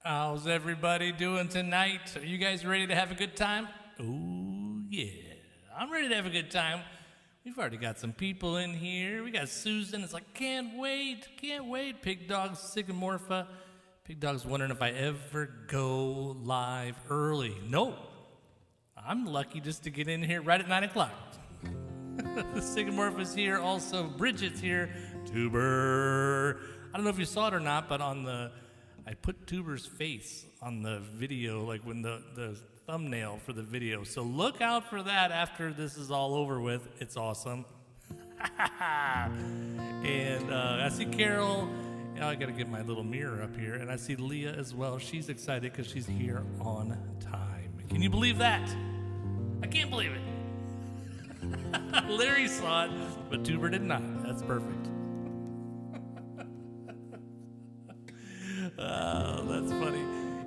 How's everybody doing tonight? Are you guys ready to have a good time? Oh, yeah. I'm ready to have a good time. We've already got some people in here. We got Susan. It's like, can't wait. Pig Dog, Sigmorpha. Pig Dog's wondering if I ever go live early. No. I'm lucky just to get in here right at 9 o'clock. Sigmorpha's here. Also, Bridget's here. Tuber. I don't know if you saw it or not, but I put Tuber's face on the video, like when the thumbnail for the video. So look out for that after this is all over with. It's awesome. And I see Carol. I got to get my little mirror up here. And I see Leah as well. She's excited because she's here on time. Can you believe that? I can't believe it. Larry saw it, but Tuber did not. That's perfect. Oh, that's funny.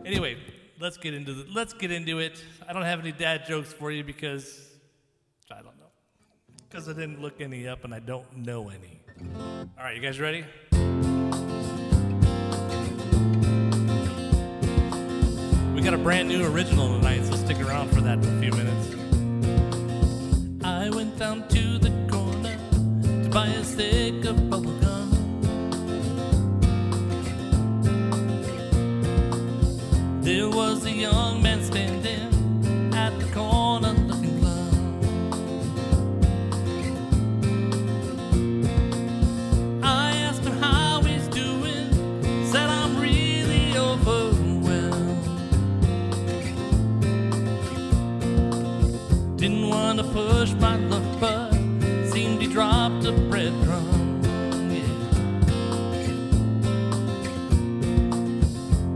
Anyway, let's get into it. I don't have any dad jokes for you because I don't know. Because I didn't look any up and I don't know any. All right, you guys ready? We got a brand new original tonight, so stick around for that in a few minutes. I went down to the corner to buy a stick of bubble gum. There was a young man standing at the corner looking glum. I asked him how he's doing, said I'm really overwhelmed. Didn't want to push my luck, but seemed he dropped a breadcrumb.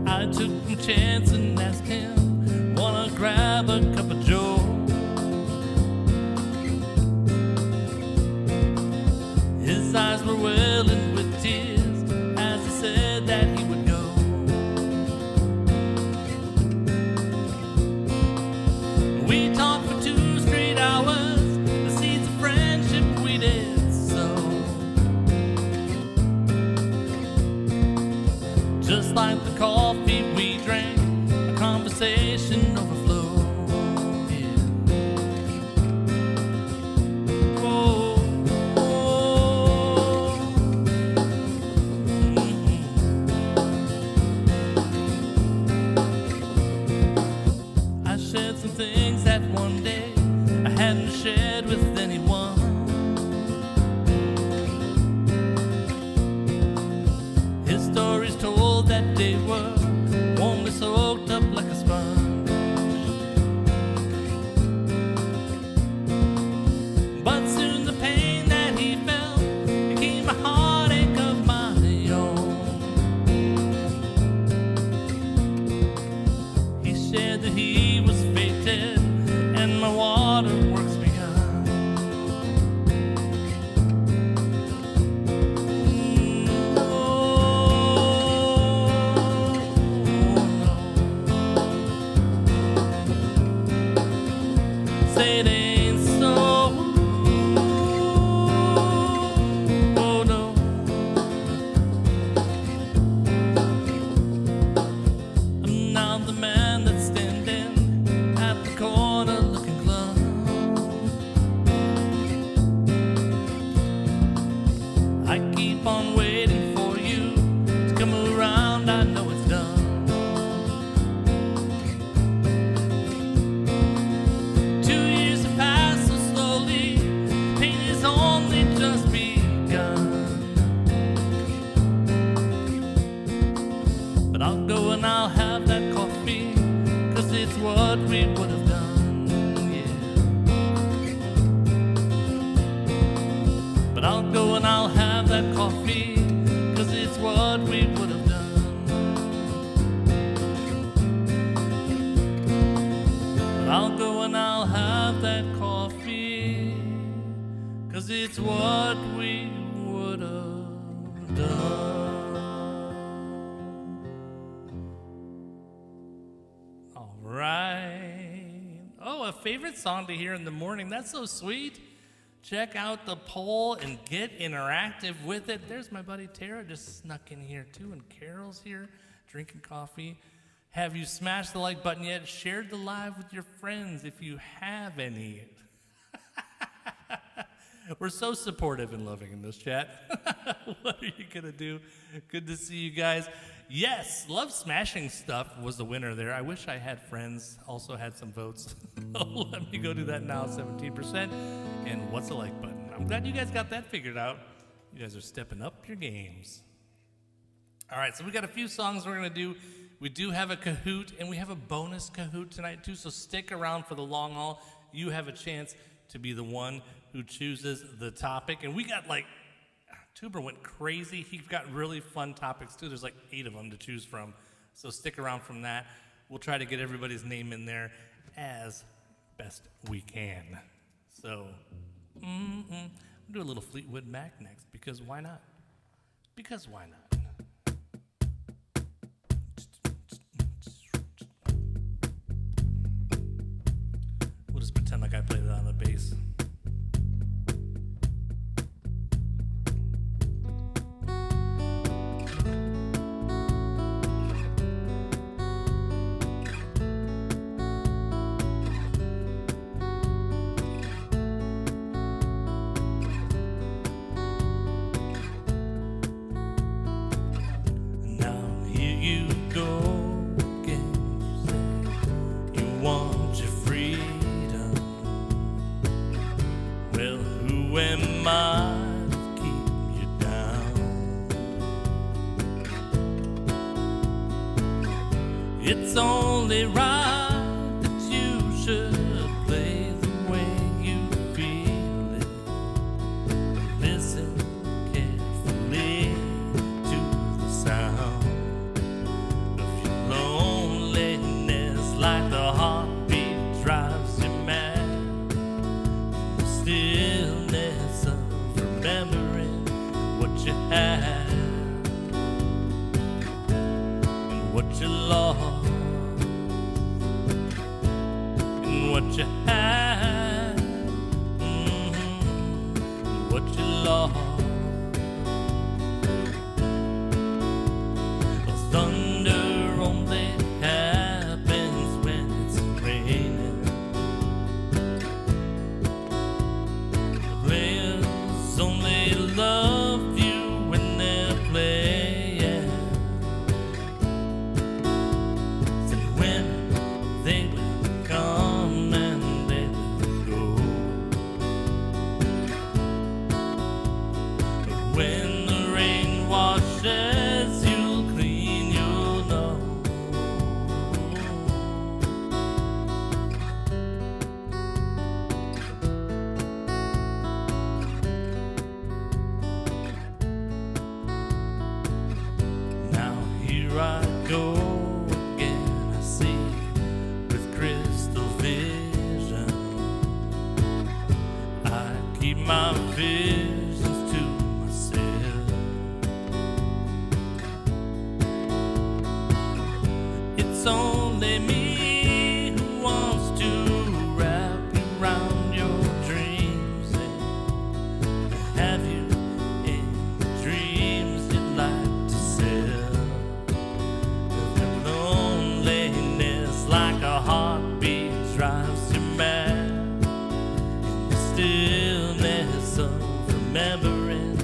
I took my chance and asked him, wanna grab a cup of joe? His eyes were welling with tears as he said that he would go. We talked for 2 straight hours, the seeds of friendship we did sow. Just like the coffee we drank, a conversation overflowed. Yeah. Oh, oh. I shared some things that one day I hadn't shared with anyone. His stories told that they were warmly soaked up like a sponge. But soon the pain that he felt became a heartache of my own. He said that he was fated and my waterworks begun. Say it ain't so. Oh no. I'm now the man that's standing at the corner looking glum. I keep on waiting for you to come around. I know it's done. But I'll go and I'll have that coffee, 'cause it's what we would have done, yeah. But I'll go and I'll have that coffee, 'cause it's what we would have done. But I'll go and I'll have that coffee, 'cause it's what we would have done. Right. Oh, a favorite song to hear in the morning. That's so sweet. Check out the poll and get interactive with it. There's my buddy Tara just snuck in here too, and Carol's here drinking coffee. Have you smashed the like button yet? Shared the live with your friends if you have any. We're so supportive and loving in this chat. What are you going to do? Good to see you guys. Yes, Love Smashing Stuff was the winner there. I wish I had friends, also had some votes. Let me go do that now, 17%. And what's the like button? I'm glad you guys got that figured out. You guys are stepping up your games. All right, so we got a few songs we're going to do. We do have a Kahoot, and we have a bonus Kahoot tonight, too, so stick around for the long haul. You have a chance to be the one who chooses the topic. And we got Tuber went crazy. He got really fun topics, too. There's 8 of them to choose from, so stick around from that. We'll try to get everybody's name in there as best we can. So, we'll do a little Fleetwood Mac next, because why not? Because why not? We'll just pretend like I played it on the bass. It's only right that you should play the way you feel it. Listen carefully to the sound of your loneliness, like the heartbeat drives you mad. The stillness of remembering what you had and what you lost. What you had, what you lost. Thunder only happens when it's raining. The players only love you when they're playing. So when they will come, when the rain washes, you'll clean, you'll know. Now here I go again, I see with crystal vision. I keep my visions to myself. It's only me who wants to wrap you around your dreams and have you in the dreams you'd like to sell. The loneliness, like a heartbeat, drives you mad. In the stillness of remembering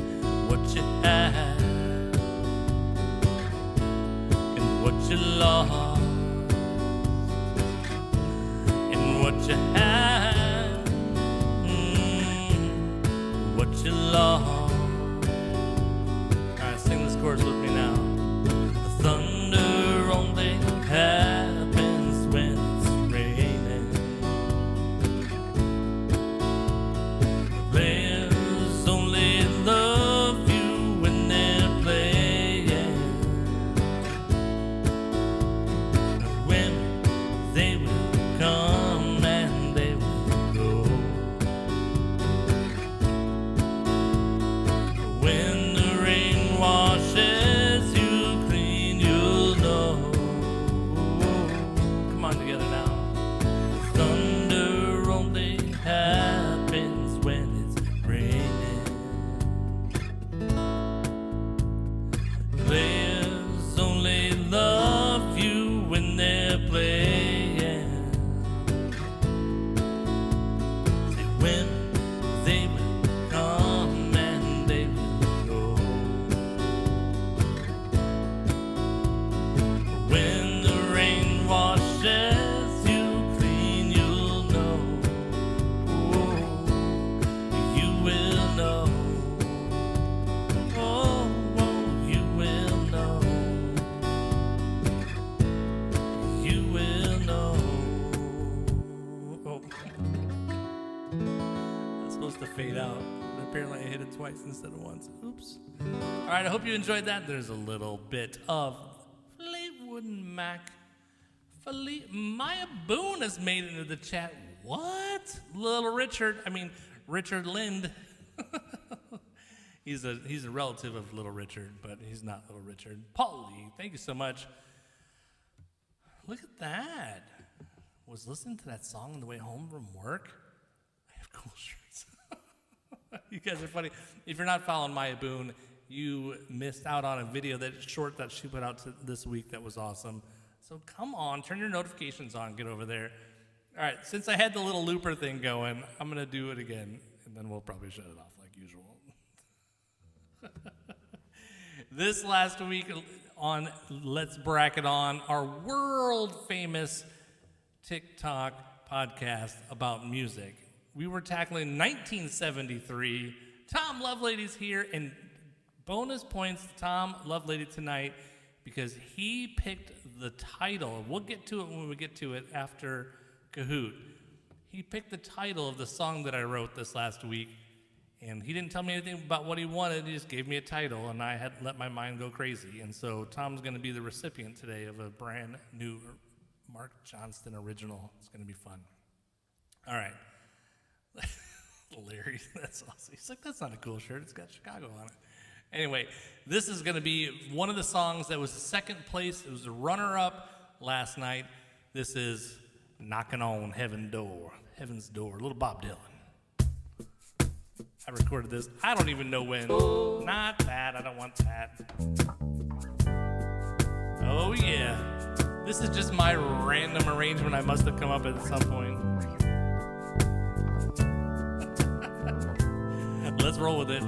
what you had and what you lost, and what you had, what you lost. Alright, sing this chorus with me now. The thunder only happens when it's raining. The players only love you when they're playing. When they will come and they will go. twice instead of once. Oops. All right, I hope you enjoyed that. There's a little bit of Fleetwood Mac. Maya Boone has made it into the chat. What? Richard Lind. He's a relative of Little Richard, but he's not Little Richard. Paul Lee, thank you so much. Look at that. Was listening to that song on the way home from work. I have cool shirts. You guys are funny. If you're not following Maya Boone, you missed out on a video short that she put out this week that was awesome. So come on, turn your notifications on, get over there. All right, since I had the little looper thing going, I'm going to do it again, and then we'll probably shut it off like usual. This last week on Let's Bracket On, our world-famous TikTok podcast about music, we were tackling 1973. Tom Lovelady's here, and bonus points to Tom Lovelady tonight because he picked the title. We'll get to it when we get to it after Kahoot. He picked the title of the song that I wrote this last week, and he didn't tell me anything about what he wanted. He just gave me a title, and I had let my mind go crazy. And so Tom's going to be the recipient today of a brand new Mark Johnston original. It's going to be fun. All right. Larry, that's awesome. He's like, that's not a cool shirt. It's got Chicago on it. Anyway, this is going to be one of the songs that was second place. It was a runner-up last night. This is Knocking on Heaven's Door, little Bob Dylan. I recorded this. I don't even know when. Not that. I don't want that. Oh, yeah. This is just my random arrangement I must have come up with at some point. Let's roll with it.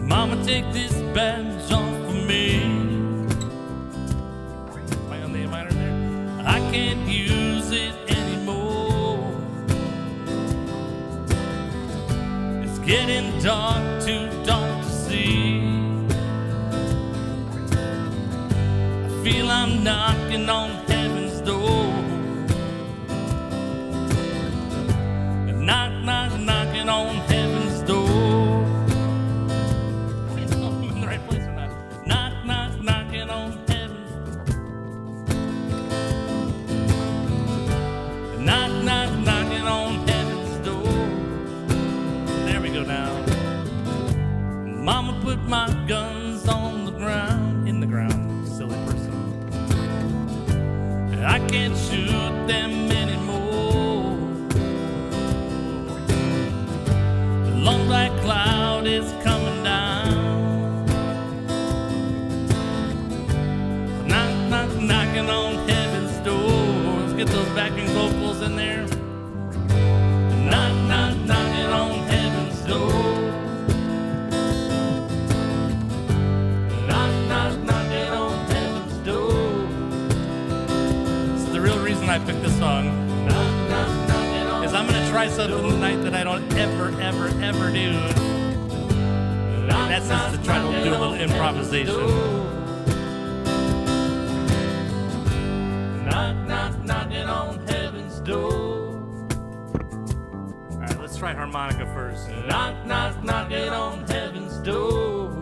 Mama, take this badge off of me. Am I on the A minor there? I can't use it anymore. It's getting dark, too dark to see. I feel I'm knocking on heaven's door. Knock, knock, knocking on heaven's door. Mama put my guns on the ground, in the ground, silly person. I can't shoot them anymore. The long black cloud is coming down. Knock, knock, knocking on heaven's door. Let's get those backing vocals in there. Knock, knock, knocking on heaven's door. I picked this song is I'm going to try something tonight that I don't ever do. And that's just to try to do a little improvisation. Knock, knock, knocking on heaven's door. All right, let's try harmonica first. Knock, knock, knocking on heaven's door.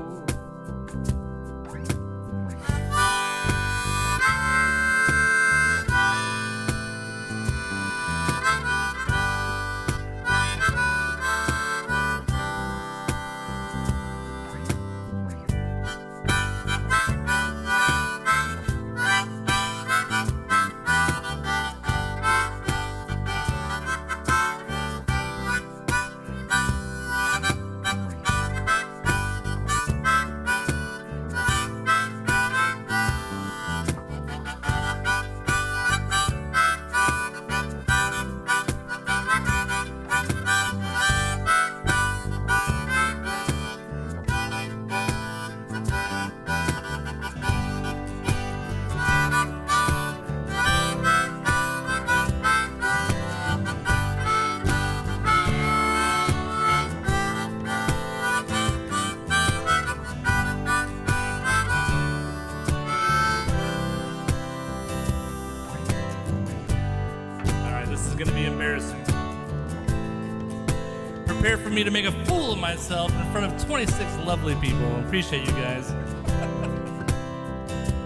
prepare for me to make a fool of myself in front of 26 lovely people. I appreciate you guys.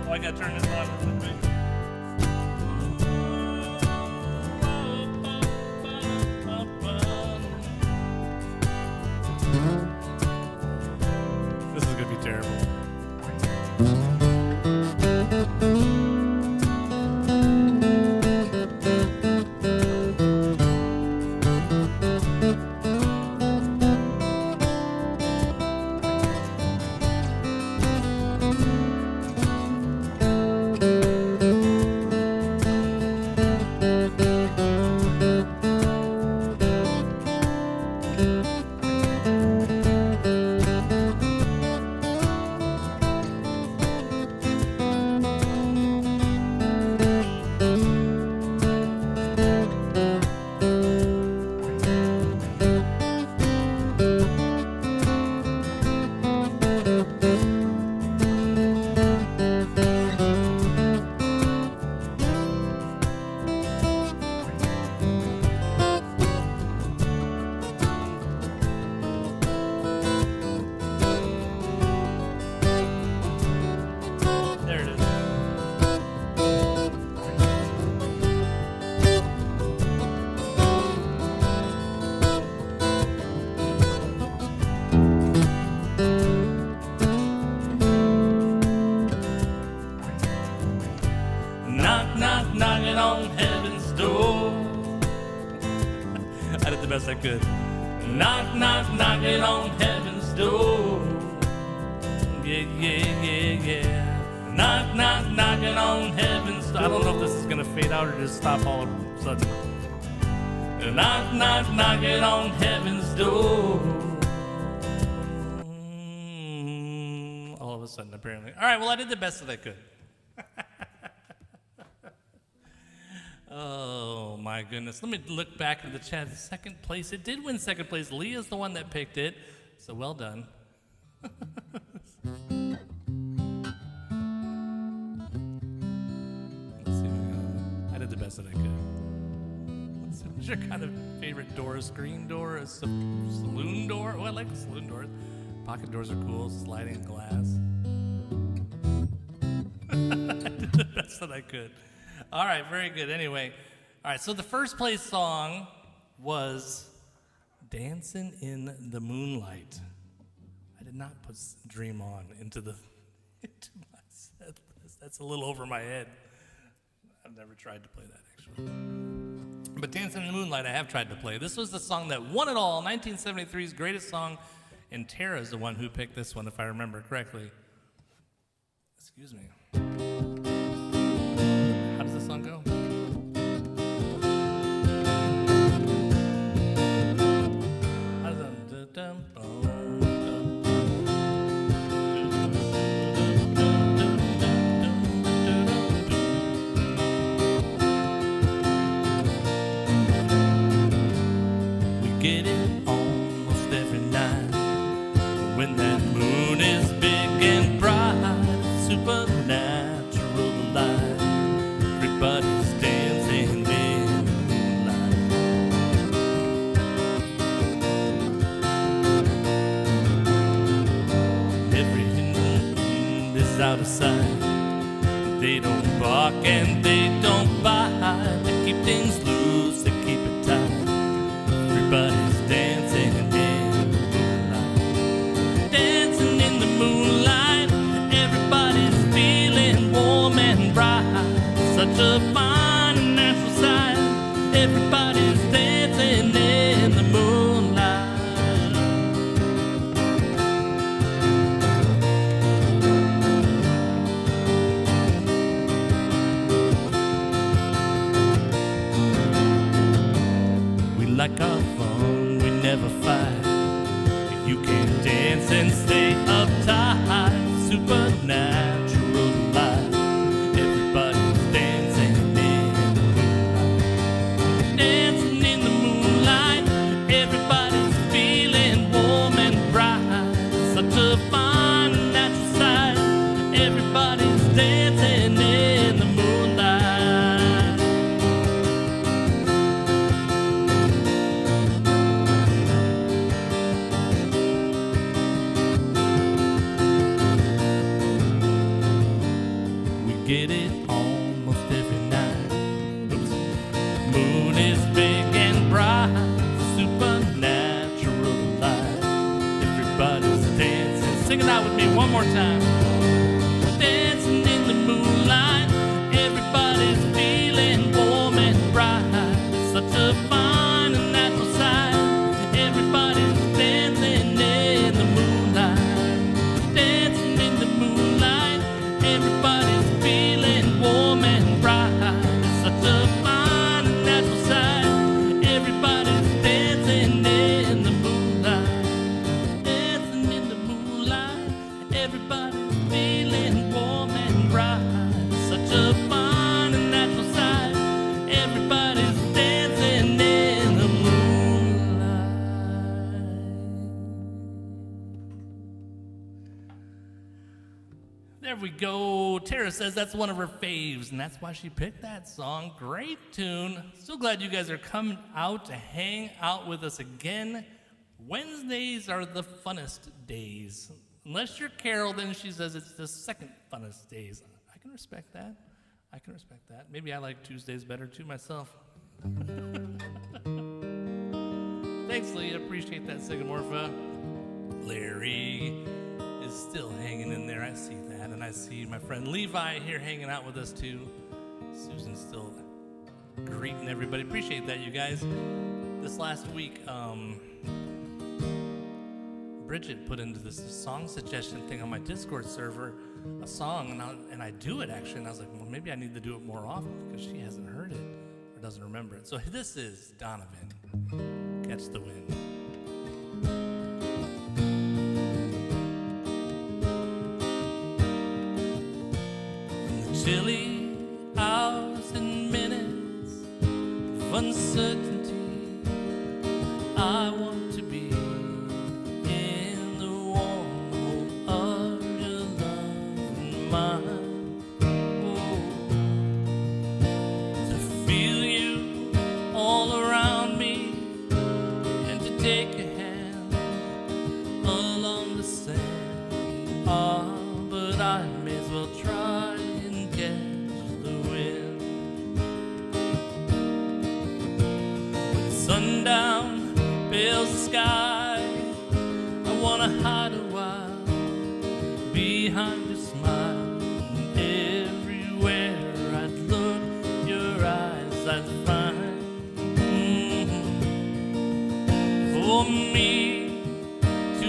Oh, I gotta turn this on real quick. This is gonna be terrible. Knocking on heaven's door. I did the best I could. Knocking on heaven's door. Yeah. Knocking on heaven's door. I don't know if this is gonna fade out or just stop all of a sudden. Knocking on heaven's door. All of a sudden, apparently. All right, well, I did the best that I could. Oh my goodness. Let me look back at the chat. Second place. It did win second place. Leah's the one that picked it. So well done. Let's see. I did the best that I could. Let's see. What's your kind of favorite door? A screen door? A saloon door? Oh, I like the saloon doors. Pocket doors are cool. Sliding glass. I did the best that I could. All right, very good. Anyway, all right, so the first place song was Dancing in the Moonlight. I did not put Dream On into my set list. That's a little over my head. I've never tried to play that, actually. But Dancing in the Moonlight, I have tried to play. This was the song that won it all, 1973's greatest song, and Tara's the one who picked this one, if I remember correctly. Excuse me. How does this song go? We get it almost every night when that moon is big and bright, supernatural light. Everybody's dancing in the moonlight. Everything is out of sight. They don't bark and they don't bite. They keep things loose, they keep it tight. Everybody's dancing in the moonlight. Dancing in the moonlight. Everybody's feeling warm and bright. Such a fine and natural sight. Everybody's dancing in the moonlight. We like our fun, we never fight. You can dance and stay uptight. Supernatural light. Everybody's dancing in the moonlight. Dancing in the moonlight. Everybody's feeling warm and bright. Such a fine and natural sight. Everybody's dancing in the moonlight. get it almost every night. Oops. Moon is big and bright, supernatural light. Everybody's dancing, sing it out with me one more time. Dancing in the moonlight, everybody's feeling warm and bright. Such a fine and natural sight. Everybody's dancing in the moonlight, dancing in the moonlight. Everybody's feeling warm and bright. Such a fine and natural sight. Everybody's dancing in the moonlight, dancing in the moonlight. Everybody's feeling warm and bright. Such a fine and natural sight. Everybody's dancing in the moonlight. There we go. Tara says that's one of her faves, and that's why she picked that song. Great tune. So glad you guys are coming out to hang out with us again. Wednesdays are the funnest days. Unless you're Carol, then she says it's the second funnest days. I can respect that. I can respect that. Maybe I like Tuesdays better too myself. Thanks, Lee. I appreciate that, Sigmorpha. Larry is still hanging in there. I see that. And I see my friend Levi here hanging out with us too. Susan's still greeting everybody. Appreciate that, you guys. This last week, Bridget put into this song suggestion thing on my Discord server a song, and I do it actually, and I was like, well, maybe I need to do it more often because she hasn't heard it or doesn't remember it. So this is Donovan, Catch the Wind. In the chilly hours and minutes of uncertainty, I want to be in the warm home of your love and mine. Oh, to feel you all around me and to take a hand along the sand. Ah, but I may as well try and catch the wind. When sundown veils the sky, I wanna hide a while behind your smile. And everywhere I'd look, your eyes I'd find. For me to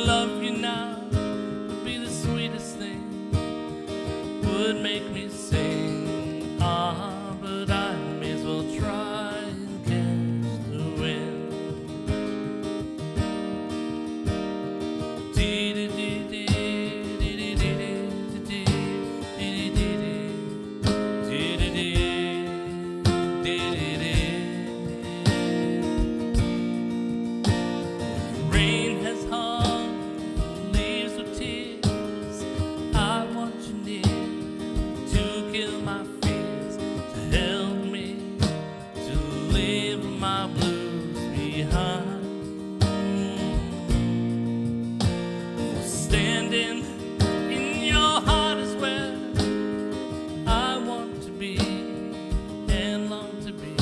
love you now would be the sweetest thing, would make me sing. Ah, but I may as well try and catch the wind. Rain has hung leaves with tears. I want you near to kill my fears, to help me to leave my blues behind. Standing in your heart is where I want to be and long to be.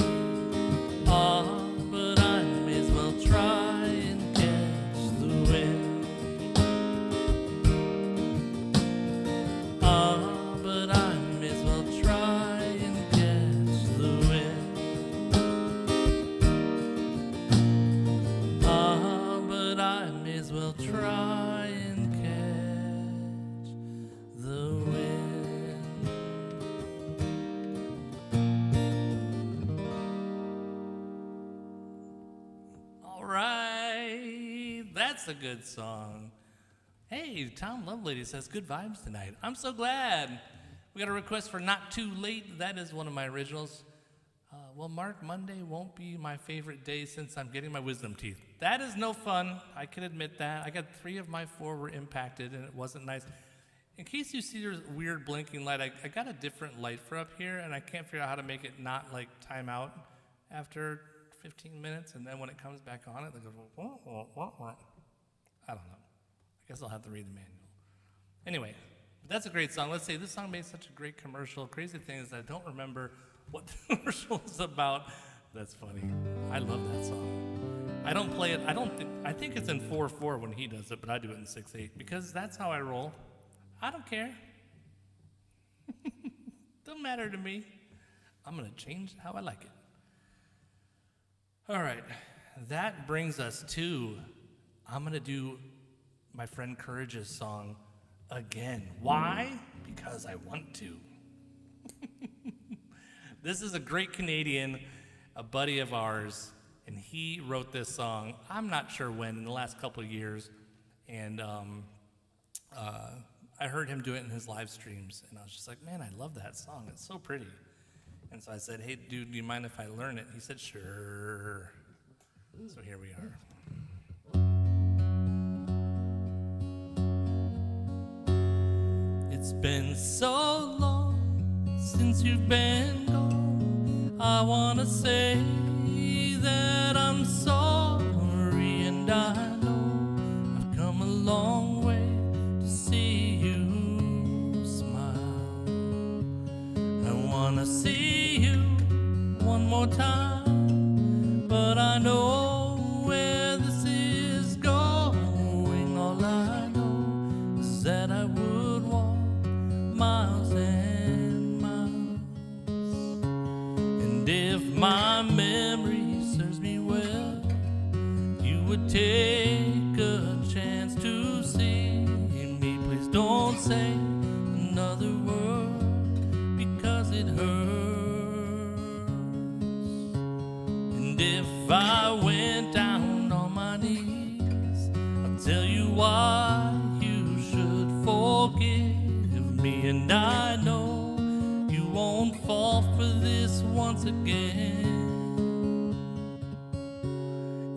Ah, but I may as well try and catch the wind. Ah, but I may as well try and catch the wind. Ah, but I may as well try and catch the wind. All right, that's a good song. Hey, Tom Lovelady says good vibes tonight. I'm so glad. We got a request for Not Too Late. That is one of my originals. Well, Mark, Monday won't be my favorite day since I'm getting my wisdom teeth. That is no fun. I can admit that. I got 3 of my 4 were impacted, and it wasn't nice. In case you see there's a weird blinking light, I got a different light for up here, and I can't figure out how to make it not like time out after 15 minutes, and then when it comes back on, it goes, wah, wah, wah, wah. I don't know. I guess I'll have to read the manual. Anyway, But that's a great song. Let's say this song made such a great commercial. Crazy thing is I don't remember what the commercial is about. That's funny. I love that song. I don't play it. I think it's in 4/4 when he does it, but I do it in 6/8 because that's how I roll. I don't care. Don't matter to me. I'm going to change how I like it. All right. That brings us to, I'm going to do my friend Courage's song again. Why? Because I want to. This is a great Canadian, a buddy of ours, and he wrote this song, I'm not sure when, in the last couple of years, and I heard him do it in his live streams, and I was just like, man, I love that song. It's so pretty. And so I said, hey, dude, do you mind if I learn it? He said, sure. So here we are. It's been so long since you've been gone. I want to say that I'm sorry, and I know I've come a long way to see you smile. I want to see you one more time, but I know where this is going. All I know is that I would walk miles and miles. And if my memory serves me well, you would take a chance to see me. Please don't say another word, because it hurts. And if I went down on my knees, I'll tell you why you should forgive me. And I know you won't fall for this once again.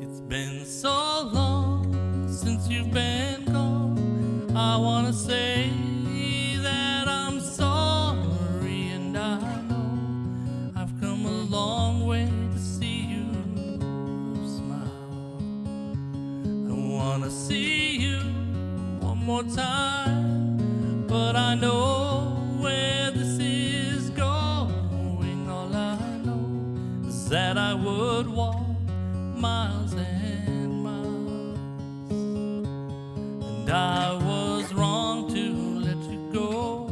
It's been so long since you've been gone. I want to say that I'm sorry, and I know I've come a long way to see you smile. I want to see you one more time, but I know where this is going. All I know is that I would walk miles and miles. And I was wrong to let you go.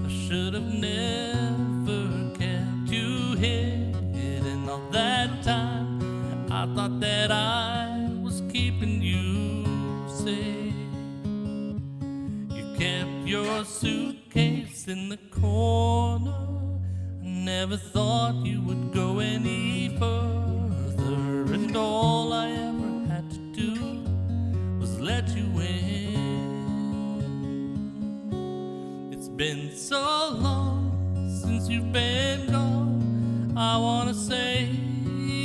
I should have never kept you hidden. All that time I thought that I was keeping you safe. You kept your suitcase in the corner. I never thought you would go any further, and all I ever had to do was let you in. It's been so long since you've been gone. I want to say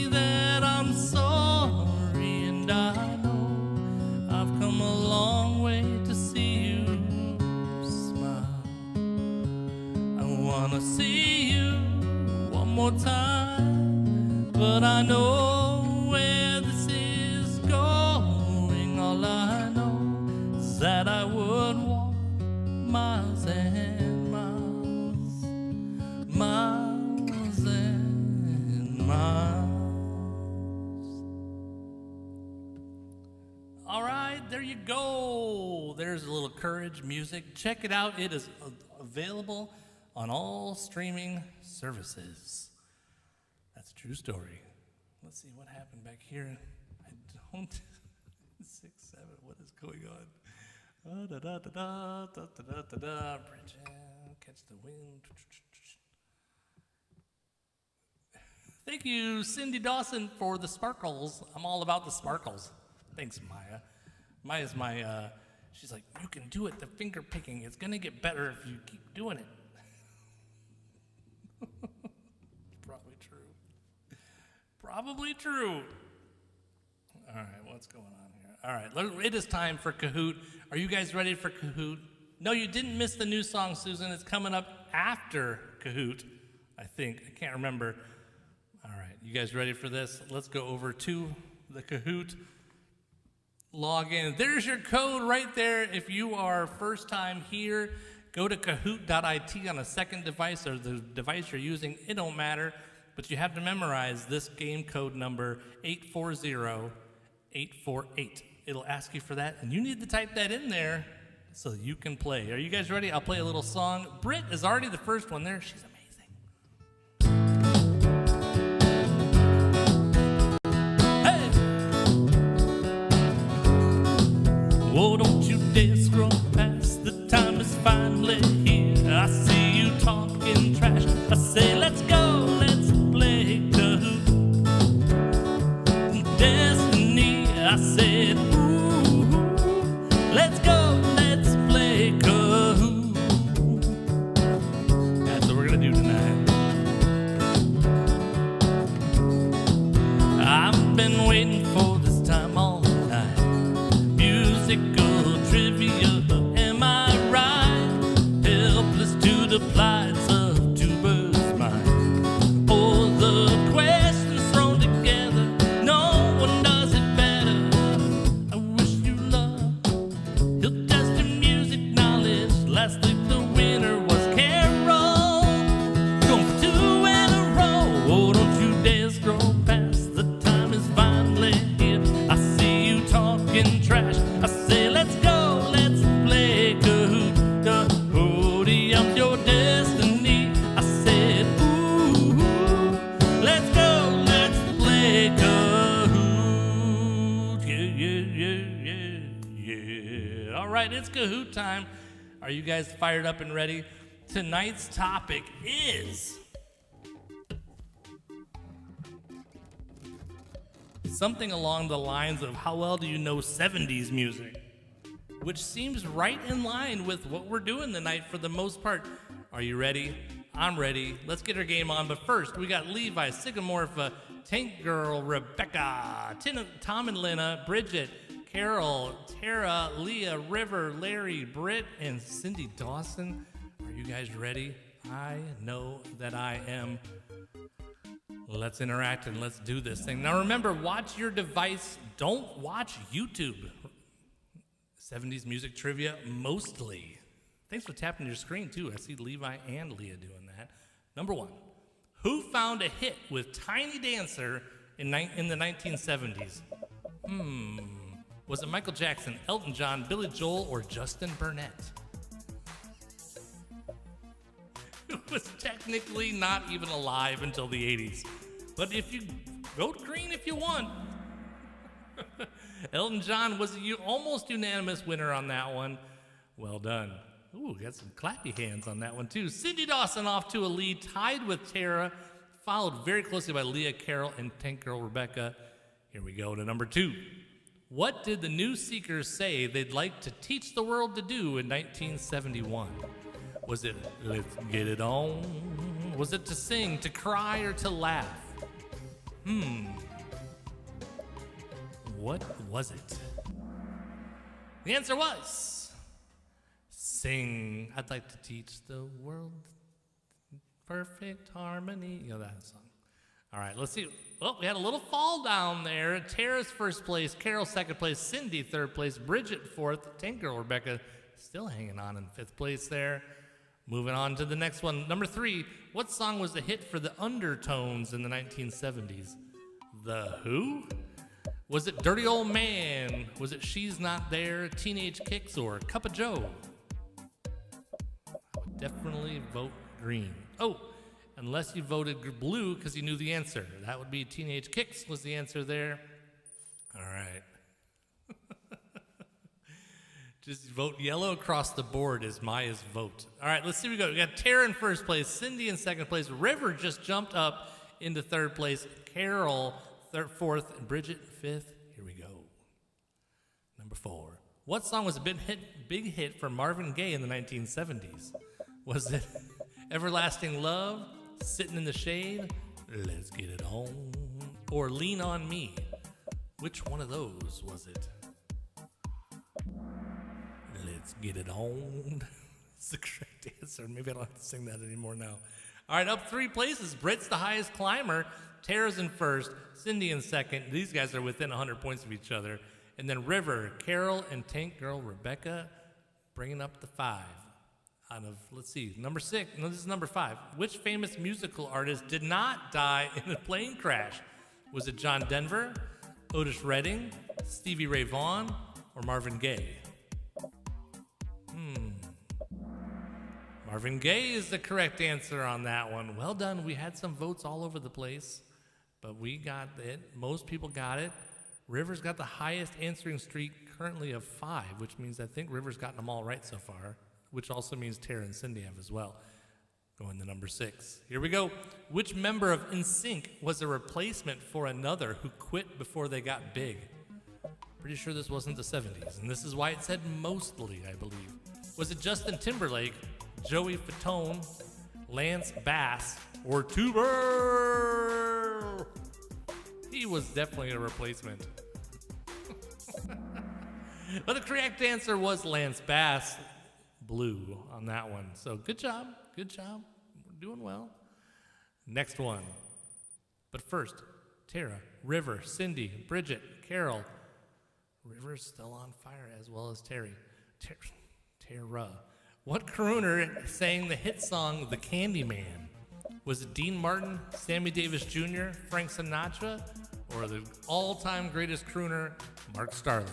that I'm sorry, and I know I've come a long way to see you smile. I want to see you one more time, but I know where this is going. All I know is that I would walk miles and miles, miles and miles. All right, there you go. There's a little Courage music. Check it out. It is available on all streaming services. That's a true story. Let's see what happened back here. I don't. 6, 7. What is going on? Da da da da da da da da da. Bridge, catch the wind. Thank you, Cindy Dawson, for the sparkles. I'm all about the sparkles. Thanks, Maya. Maya's my. She's like, you can do it. The finger picking. It's gonna get better if you keep doing it. Probably true. Probably true. All right, what's going on here? All right, it is time for Kahoot. Are you guys ready for Kahoot? No, you didn't miss the new song, Susan. It's coming up after Kahoot, I think. I can't remember. All right, you guys ready for this? Let's go over to the Kahoot. Log in. There's your code right there if you are first time here. Go to kahoot.it on a second device or the device you're using. It don't matter, but you have to memorize this game code number 840848. It'll ask you for that, and you need to type that in there so you can play. Are you guys ready? I'll play a little song. Britt is already the first one there. She's amazing. Hey! Whoa, don't you dare scroll past. The time is finally here. I see you talking trash. I say, let's go, let's play Kahoot. Destiny, I said, ooh, let's go, let's play Kahoot. That's what we're gonna do tonight. I've been waiting for this time all night. Musical trivia, am I right? Helpless to the plights of two birds' mind. All the questions thrown together, no one does it better. I wish you luck. He'll test your music knowledge. Last week the winner was Carol. Going for 2 in a row. Oh, don't you dare scroll past. The time is finally here. I see you talking trash. I say, let's go, let's play Kahoot. Podium's your destiny. I said, ooh, let's go, let's play Kahoot. Yeah. All right, it's Kahoot time. Are you guys fired up and ready? Tonight's topic is something along the lines of how well do you know 70s music? Which seems right in line with what we're doing tonight for the most part. Are you ready? I'm ready. Let's get our game on. But first, we got Levi, Sycamorpha, Tank Girl, Rebecca, Tom and Lena, Bridget, Carol, Tara, Leah, River, Larry, Britt, and Cindy Dawson. Are you guys ready? I know that I am. Let's interact and let's do this thing. Now remember, watch your device. Don't watch YouTube. 70s music trivia mostly. Thanks for tapping your screen too. I see Levi and Leah doing that. Number 1. Who found a hit with Tiny Dancer in the 1970s? Was it Michael Jackson, Elton John, Billy Joel, or Justin Burnett? Who was technically not even alive until the 80s. But if you vote green if you want. Elton John was a almost unanimous winner on that one. Well done. Ooh, got some clappy hands on that one too. Cindy Dawson off to a lead, tied with Tara, followed very closely by Leah, Carol, and Tank Girl Rebecca. Here we go to number 2. What did the New Seekers say they'd like to teach the world to do in 1971? Was it let's get it on? Was it to sing, to cry, or to laugh? What was it? The answer was sing. I'd like to teach the world perfect harmony. You know that song. All right, let's see. Oh, we had a little fall down there. Tara's first place, Carol second place, Cindy third place, Bridget fourth, Tank Girl Rebecca still hanging on in fifth place there. Moving on to the next one. Number 3, what song was the hit for the Undertones in the 1970s? The Who? Was it Dirty Old Man? Was it She's Not There, Teenage Kicks, or Cup of Joe? I would definitely vote green. Oh, unless you voted blue because you knew the answer. That would be Teenage Kicks was the answer there. All right. Just vote yellow across the board is Maya's vote. All right, let's see what we got. We got Tara in first place, Cindy in second place, River just jumped up into third place, Carol fourth, and Bridget fifth. Here we go. Number 4. What song was a big hit for Marvin Gaye in the 1970s? Was it Everlasting Love, Sitting in the Shade, Let's Get It On, or Lean on Me? Which one of those was it? Let's get it on. It's the correct answer. Maybe I don't have to sing that anymore now. All right, up 3 places. Britt's the highest climber. Tara's in first. Cindy in second. These guys are within 100 points of each other. And then River, Carol, and Tank Girl Rebecca bringing up the 5. let's see, number 6. No, this is number 5. Which famous musical artist did not die in a plane crash? Was it John Denver, Otis Redding, Stevie Ray Vaughan, or Marvin Gaye? Marvin Gaye is the correct answer on that one. Well done. We had some votes all over the place, but we got it. Most people got it. Rivers got the highest answering streak currently of 5, which means I think Rivers gotten them all right so far, which also means Tara and Cindy have as well. Going to number 6. Here we go. Which member of NSYNC was a replacement for another who quit before they got big? Pretty sure this wasn't the 70s, and this is why it said mostly, I believe. Was it Justin Timberlake, Joey Fatone, Lance Bass, or Tuber? He was definitely a replacement. But the correct answer was Lance Bass. Blue on that one. So good job. Good job. We're doing well. Next one. But first, Tara, River, Cindy, Bridget, Carol. River's still on fire as well as Terry. Tara. What crooner sang the hit song The Candyman? Was it Dean Martin, Sammy Davis Jr., Frank Sinatra, or the all-time greatest crooner, Mark Starling?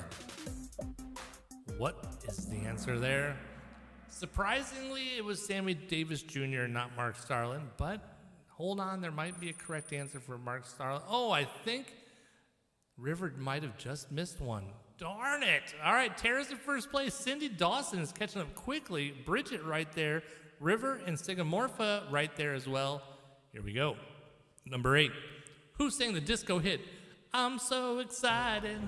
What is the answer there? Surprisingly, it was Sammy Davis Jr., not Mark Starling, but hold on, there might be a correct answer for Mark Starling. Oh, I think River might have just missed one. Darn it. All right, Tara's in first place. Cindy Dawson is catching up quickly. Bridget right there. River and Sigmorpha right there as well. Here we go. Number 8. Who sang the disco hit, I'm so excited,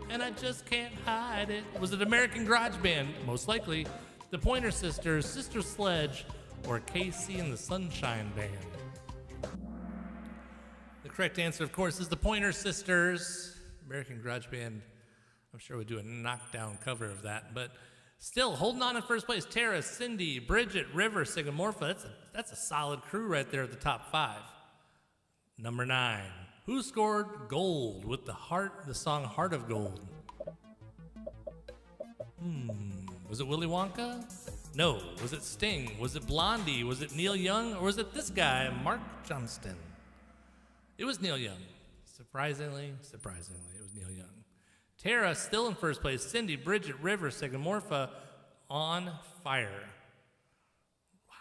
and I just can't hide it? Was it American Garage Band? Most likely. The Pointer Sisters, Sister Sledge, or KC and the Sunshine Band? The correct answer, of course, is the Pointer Sisters. American Garage Band, I'm sure we'd do a knockdown cover of that, but still holding on in first place. Tara, Cindy, Bridget, River, Sigmorpha. That's a solid crew right there at the top 5. Number 9. Who scored gold with the song Heart of Gold? Was it Willy Wonka? No. Was it Sting? Was it Blondie? Was it Neil Young? Or was it this guy, Mark Johnston? It was Neil Young. Surprisingly, it was Neil Young. Tara still in first place. Cindy, Bridget, River, Sigmorpha on fire. Wow,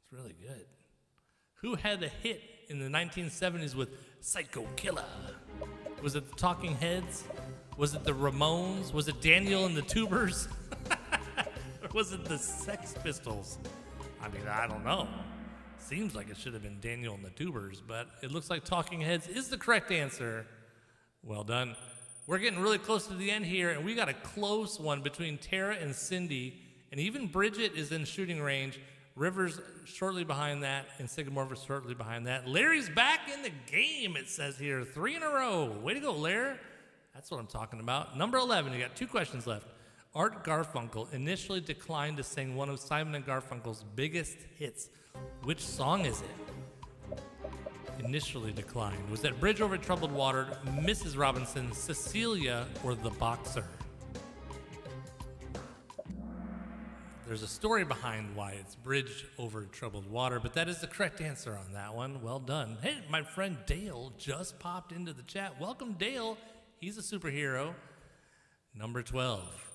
it's really good. Who had a hit in the 1970s with Psycho Killer? Was it the Talking Heads? Was it the Ramones? Was it Daniel and the Tubers? Or was it the Sex Pistols? I mean, I don't know. Seems like it should have been Daniel and the Tubers, but it looks like Talking Heads is the correct answer. Well done. We're getting really close to the end here, and we got a close one between Tara and Cindy, and even Bridget is in shooting range. Rivers shortly behind that, and Sigmorpha shortly behind that. Larry's back in the game, it says here. 3 in a row. Way to go, Larry. That's what I'm talking about. Number 11, you got 2 questions left. Art Garfunkel initially declined to sing one of Simon & Garfunkel's biggest hits. Which song is it? Initially declined. Was that Bridge Over Troubled Water, Mrs. Robinson, Cecilia, or The Boxer? There's a story behind why it's Bridge Over Troubled Water, but that is the correct answer on that one. Well done. Hey, my friend Dale just popped into the chat. Welcome, Dale. He's a superhero. Number 12.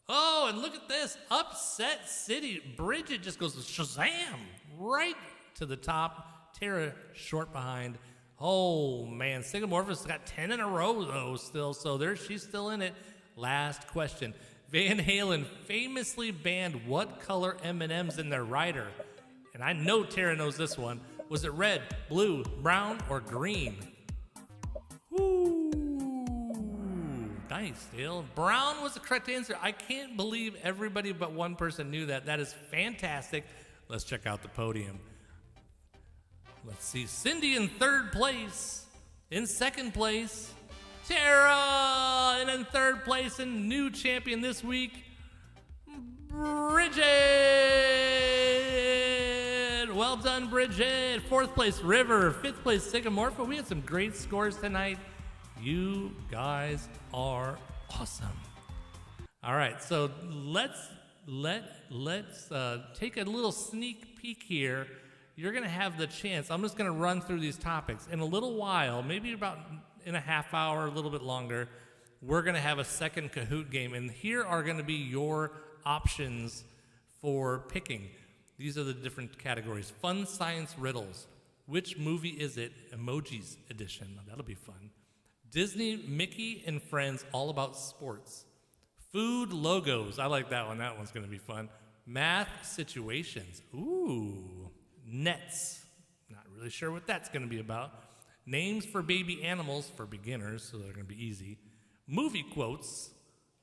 Oh, and look at this. Upset City. Bridget just goes Shazam right to the top. Tara short behind. Oh, man. Sigmorpha's got 10 in a row, though, still. So she's still in it. Last question. Van Halen famously banned what color M&Ms in their rider? And I know Tara knows this one. Was it red, blue, brown, or green? Woo! Nice, Dale. Brown was the correct answer. I can't believe everybody but one person knew that. That is fantastic. Let's check out the podium. Let's see. Cindy in 3rd place. In 2nd place, Tara. And in 3rd place, and new champion this week, Bridget. Well done, Bridget. 4th place, River. 5th place, Sigmorpha. We had some great scores tonight. You guys are awesome. All right, so let's let's take a little sneak peek here. You're going to have the chance. I'm just going to run through these topics. In a little while, maybe about in a half hour, a little bit longer, we're going to have a second Kahoot game. And here are going to be your options for picking. These are the different categories. Fun science riddles. Which movie is it? Emojis edition. That'll be fun. Disney, Mickey, and Friends, all about sports. Food logos. I like that one. That one's going to be fun. Math situations. Ooh. Nets. Not really sure what that's going to be about. Names for baby animals for beginners, so they're going to be easy. Movie quotes,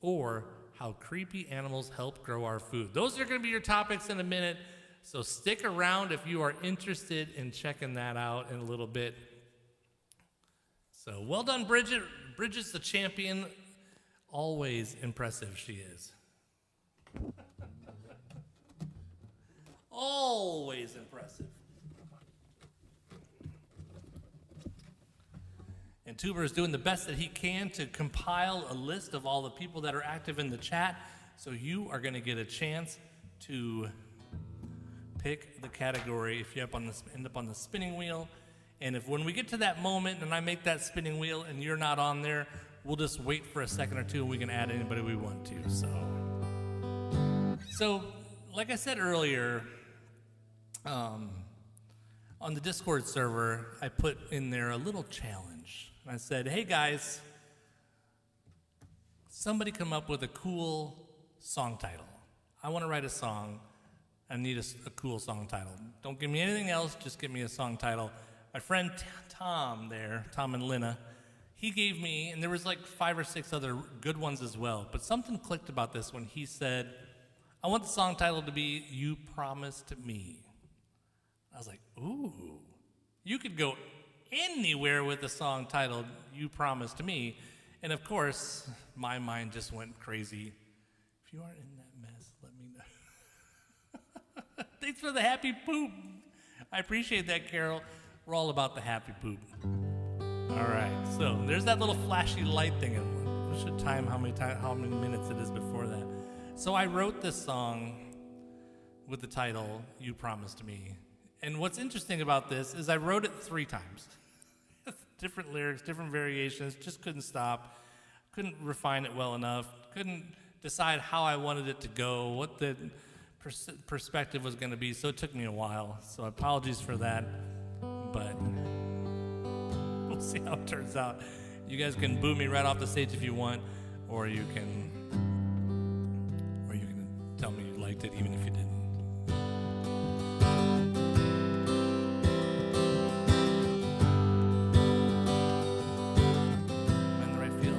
or how creepy animals help grow our food. Those are going to be your topics in a minute, so stick around if you are interested in checking that out in a little bit. So well done, Bridget. Bridget's the champion. Always impressive she is. Always impressive. And Tuber is doing the best that he can to compile a list of all the people that are active in the chat. So you are going to get a chance to pick the category if you end up on the spinning wheel. And if when we get to that moment and I make that spinning wheel and you're not on there, we'll just wait for a second or two and we can add anybody we want to. So like I said earlier, on the Discord server, I put in there a little challenge. And I said, hey guys, somebody come up with a cool song title. I want to write a song. I need a cool song title. Don't give me anything else, just give me a song title. My friend Tom and Lina, he gave me, and there was like 5 or 6 other good ones as well, but something clicked about this when he said, I want the song title to be You Promised Me. I was like, ooh, you could go anywhere with a song titled You Promised Me. And of course, my mind just went crazy. If you aren't in that mess, let me know. Thanks for the happy poop. I appreciate that, Carol. We're all about the happy poop. All right, so there's that little flashy light thing. We should time how many minutes it is before that. So I wrote this song with the title You Promised Me. And what's interesting about this is I wrote it 3 times. Different lyrics, different variations, just couldn't stop. Couldn't refine it well enough. Couldn't decide how I wanted it to go, what the perspective was going to be. So it took me a while. So apologies for that. But we'll see how it turns out. You guys can boo me right off the stage if you want, or you can tell me you liked it even if you didn't. Am I in the right field?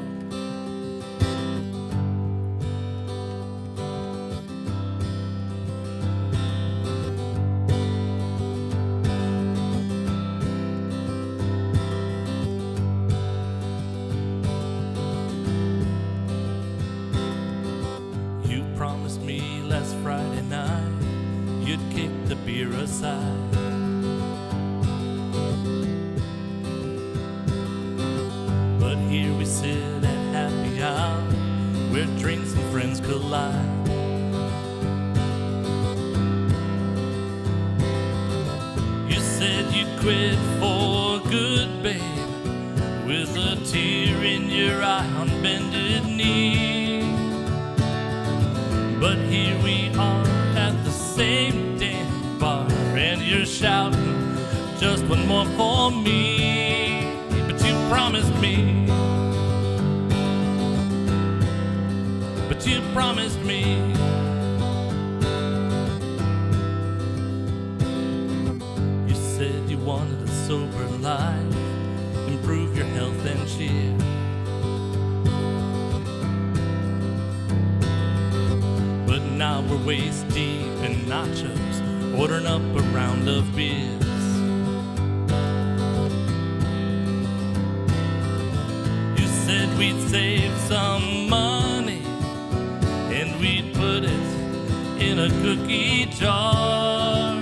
Promised me last Friday night you'd kick the beer aside. But here we sit at happy hour where drinks and friends collide. You said you quit for good, babe, with a tear in your eye on bended knee. But here we are at the same damn bar, and you're shouting, just one more for me. But you promised me. But you promised me. You said you wanted a sober life, improve your health and cheer. Now we're waist deep in nachos, ordering up a round of beers. You said we'd save some money and we'd put it in a cookie jar.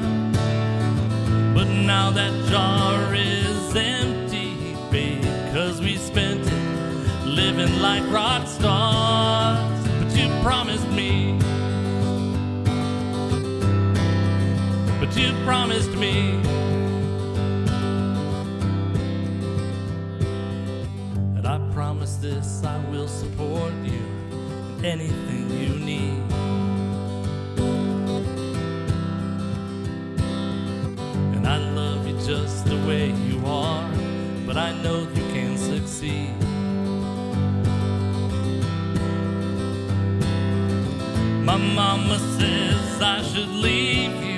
But now that jar is empty, babe, 'cause we spent it living like rock stars. But you promised me. but you promised me that I promise this, I will support you in anything you need. And I love you just the way you are, but I know you can succeed. My mama says I should leave you,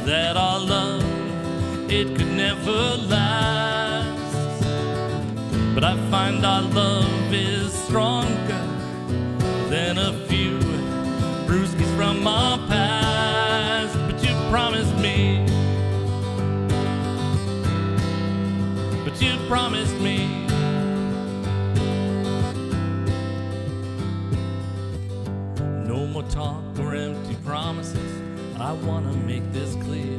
that our love, it could never last. But I find our love is stronger than a few brewskis from our past. But you promised me, but you promised me no more talk or empty promises. I want to make this clear.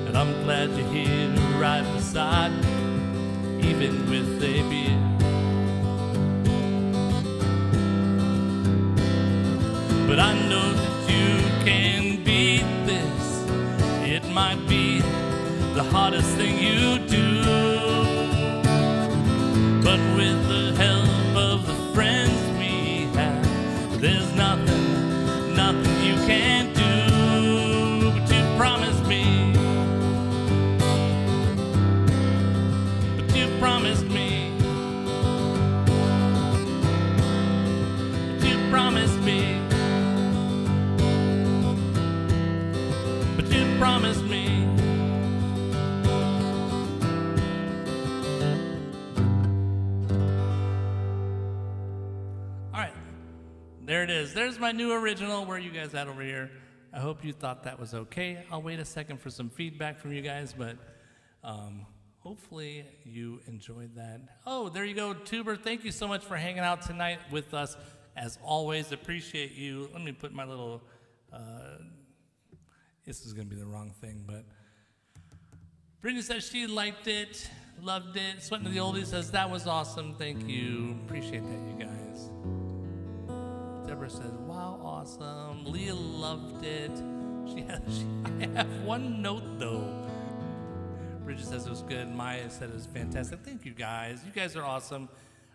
And I'm glad you're here right beside me, even with a beer. But I know that you can beat this. It might be the hardest thing you do, but with the help of the friends we have, there's nothing, nothing you can't do. But you promised me, but you promised me, but you promised me, but you promised me. There it is. There's my new original. Where are you guys at over here? I hope you thought that was okay. I'll wait a second for some feedback from you guys, but hopefully you enjoyed that. Oh, there you go, Tuber. Thank you so much for hanging out tonight with us. As always, appreciate you. Let me put my little, this is going to be the wrong thing, but Brittany says she liked it, loved it. Sweating to the Oldies says that was awesome. Thank you. Appreciate that, you guys. Deborah says, wow, awesome. Leah loved it. I have one note, though. Bridget says it was good. Maya said it was fantastic. Thank you, guys. You guys are awesome.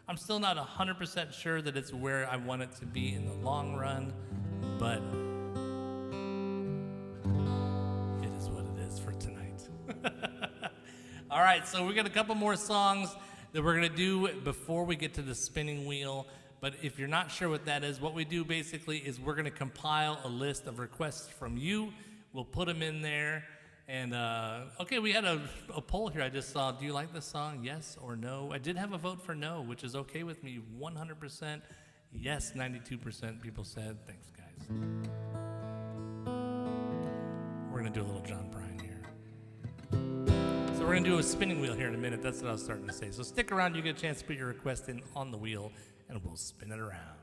I'm still not 100% sure that it's where I want it to be in the long run, but it is what it is for tonight. All right, so we got a couple more songs that we're going to do before we get to the spinning wheel. But if you're not sure what that is, what we do basically is we're going to compile a list of requests from you. We'll put them in there. And, okay, we had a poll here I just saw. Do you like this song? Yes or no? I did have a vote for no, which is okay with me. 100% yes, 92% people said. Thanks, guys. We're going to do a little John Prine here. So we're going to do a spinning wheel here in a minute. That's what I was starting to say. So stick around. You get a chance to put your request in on the wheel, and we'll spin it around.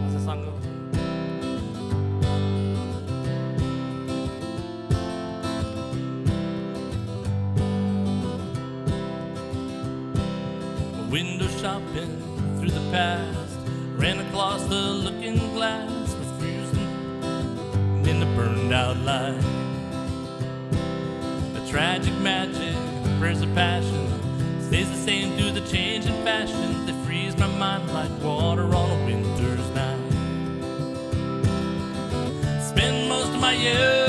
How's the song go? Window shopping through the past, ran across the looking glass, was freezing in the burned out light. The tragic magic, prayers of passion, stays the same through the changing fashions that freeze my mind like water on a winter's night. Spend most of my years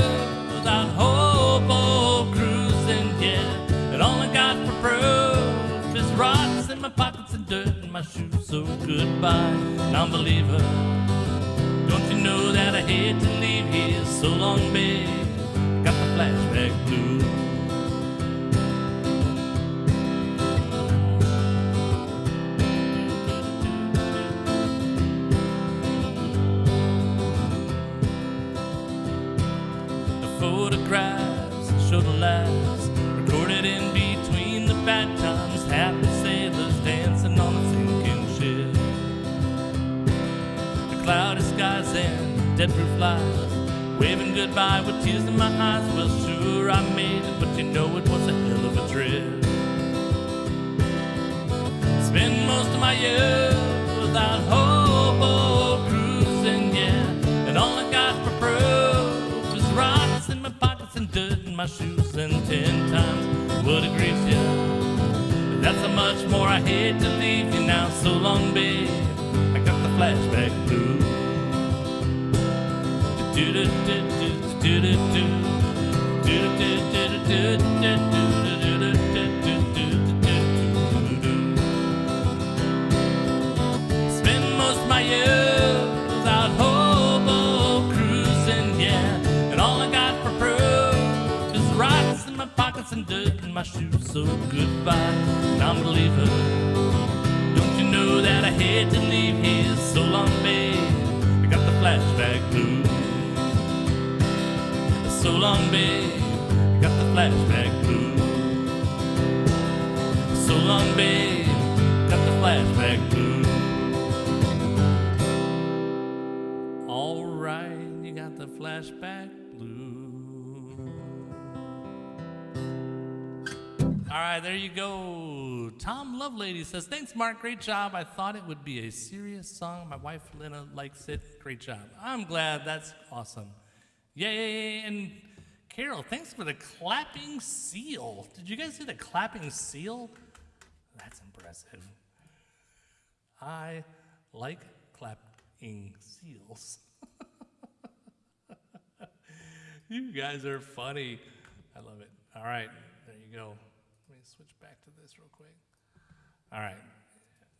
without hope or cruising, yeah, and all I got for proof is rocks in my pockets and dirt in my shoes. So goodbye, non-believer. Don't you know that I hate to leave here so long, babe? Got the flashback blues. Photographs show the laughs recorded in between the bad times. Happy sailors dancing on a sinking ship. The cloudy skies and dead-proof lies, waving goodbye with tears in my eyes. Well, sure I made it, but you know it was a hell of a trip. Spend most of my years without my shoes, and 10 times would have greased you. That's how much more I hate to leave you now. So long, babe, I got the flashback blues. Spend most of my years out hobo cruising, yeah, and all I got for proof is rocks in my pockets and dirt in my shoes. So goodbye, and I'm gonna leave her. Don't you know that I hate to leave here? So long, babe, I got the flashback blues. So long, babe, I got the flashback blues. So long, babe, got the flashback blues. All right, you got the flashback blues. All right, there you go. Tom Lovelady says, thanks, Mark. Great job. I thought it would be a serious song. My wife, Lena, likes it. Great job. I'm glad. That's awesome. Yay. And Carol, thanks for the clapping seal. Did you guys see the clapping seal? That's impressive. I like clapping seals. You guys are funny. I love it. All right, there you go. Let me switch back to this real quick. All right.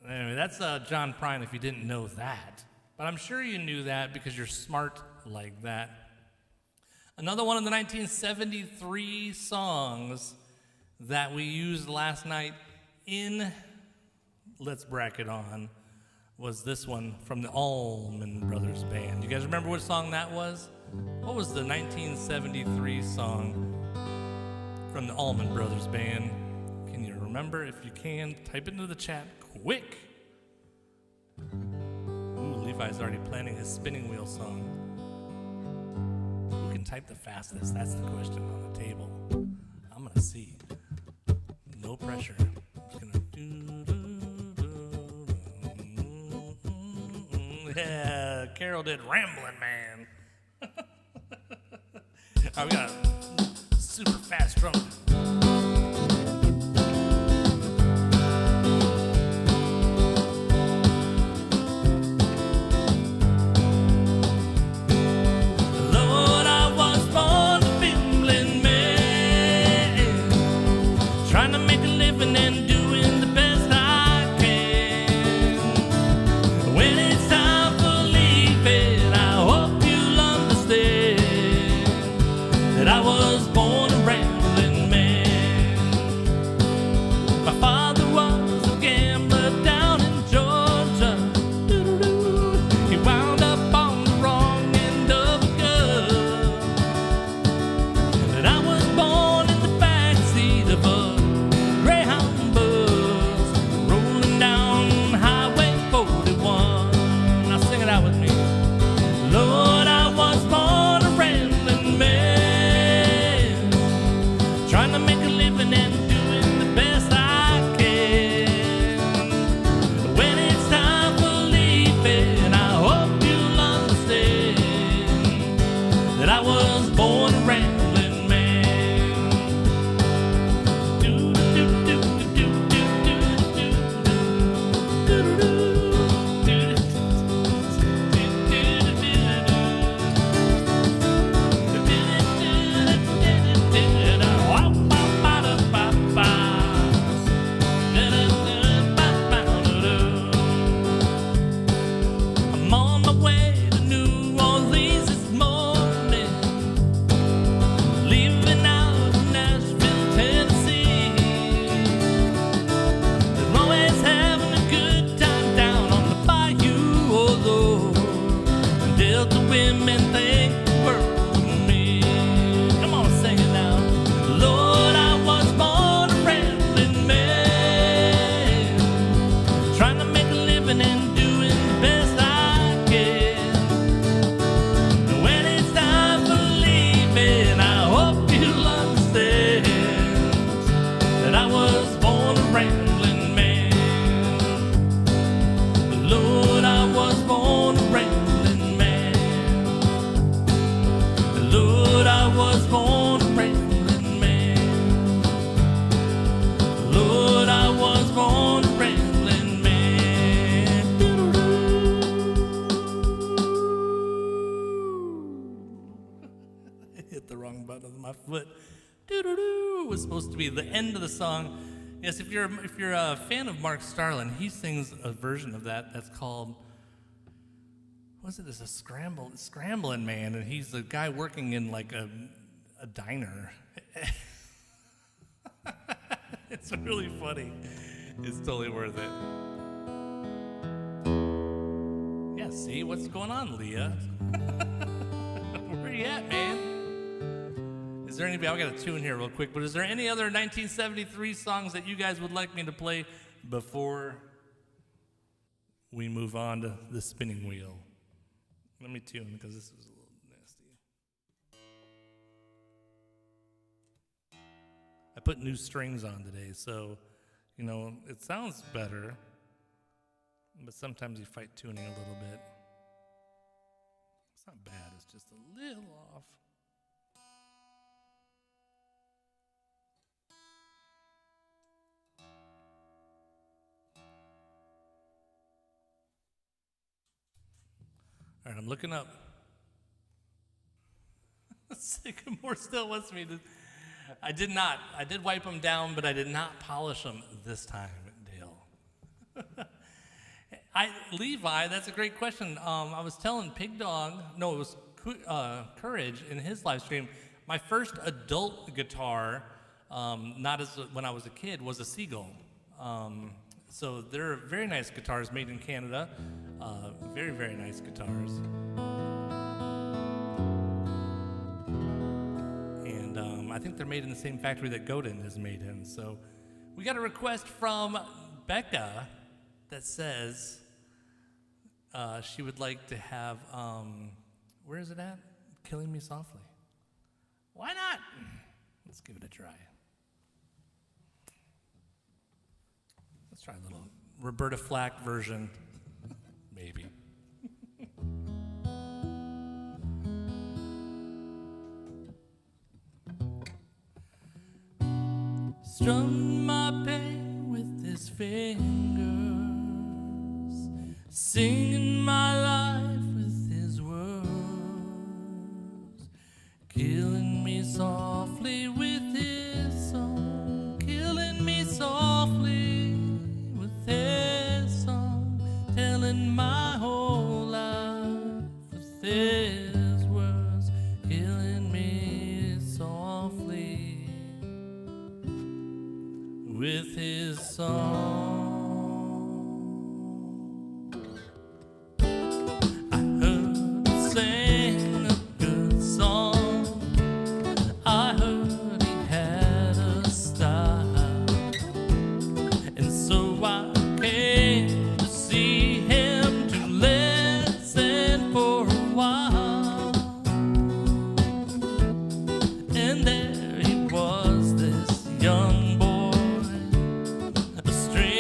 Anyway, that's John Prine, if you didn't know that. But I'm sure you knew that because you're smart like that. Another one of the 1973 songs that we used last night in Let's Bracket On was this one from the Allman Brothers Band. You guys remember what song that was? What was the 1973 song from the Allman Brothers Band? Can you remember? If you can, type it into the chat quick. Ooh, Levi's already planning his spinning wheel song. Who can type the fastest? That's the question on the table. I'm gonna see. No pressure. I'm just gonna yeah, Carol did Ramblin' Man. All right, we got a super fast drum. Lord, I was born a fiddling man, trying to make a living and doing the best I can. When it's time for leaving, I hope you'll understand that I was born a rambling man. what doo-doo-doo was supposed to be the end of the song. Yes, if you're a fan of Mark Starlin, he sings a version of that that's called, what's it? It's a Scrambling Man, and he's the guy working in like a diner. It's really funny. It's totally worth it. Yeah, see what's going on, Leah? Where you at, man? Is there anybody? I got a tune here real quick, but is there any other 1973 songs that you guys would like me to play before we move on to the spinning wheel? Let me tune because this is a little nasty. I put new strings on today, so, you know, it sounds better, but sometimes you fight tuning a little bit. It's not bad, it's just a little off. All right, I'm looking up. Sycamore still wants me to. I did not. I did wipe them down, but I did not polish them this time, Dale. Levi, that's a great question. I was telling Pig Dog, no, it was Courage in his live stream. My first adult guitar, not as when I was a kid, was a Seagull. So they're very nice guitars made in Canada. Very, very nice guitars. And I think they're made in the same factory that Godin is made in. So we got a request from Becca that says she would like to have, where is it at? Killing Me Softly. Why not? Let's give it a try. Let's try a little Roberta Flack version, maybe. Strum my pain with his fingers, singing my life with his words, killing me softly with his song, killing me softly with his song, telling my whole life with his words, killing me softly with his song. I heard him sing a good song. I heard he had a style, and so I came to see him to listen for a while. And there he was, this young boy, a stranger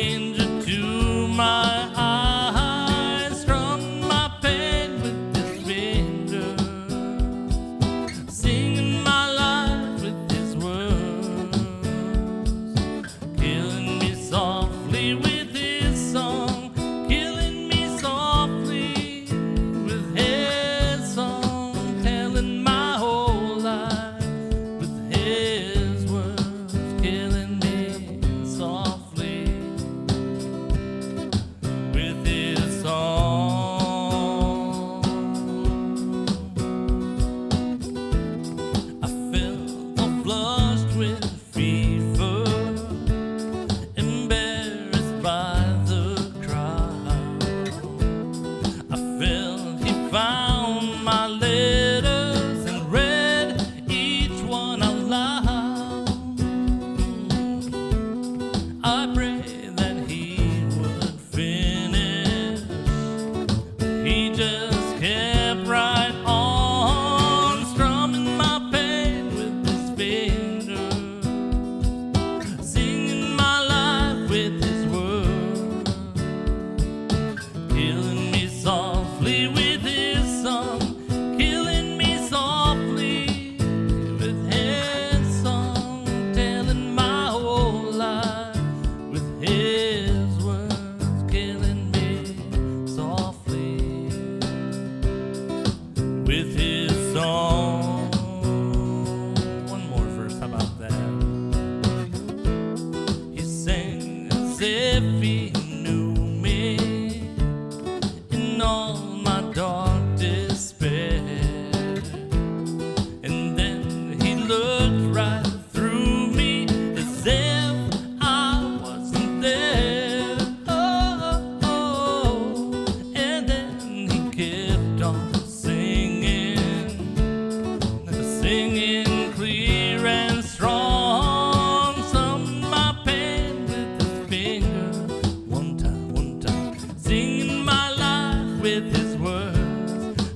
with his words.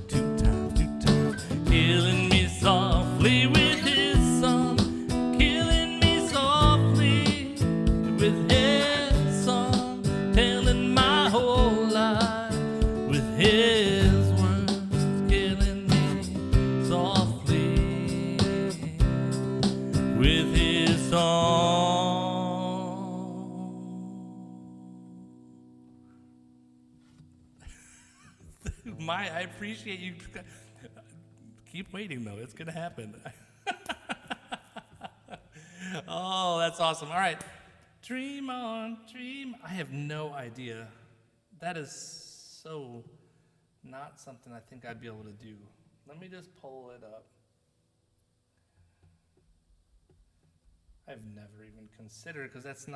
Two times, killing me softly with his song, killing me softly with his song, telling my whole life with his words, killing me softly with his song. I appreciate you. Keep waiting, though. It's going to happen. Oh, that's awesome. All right. Dream on, dream. I have no idea. That is so not something I think I'd be able to do. Let me just pull it up. I've never even considered, because that's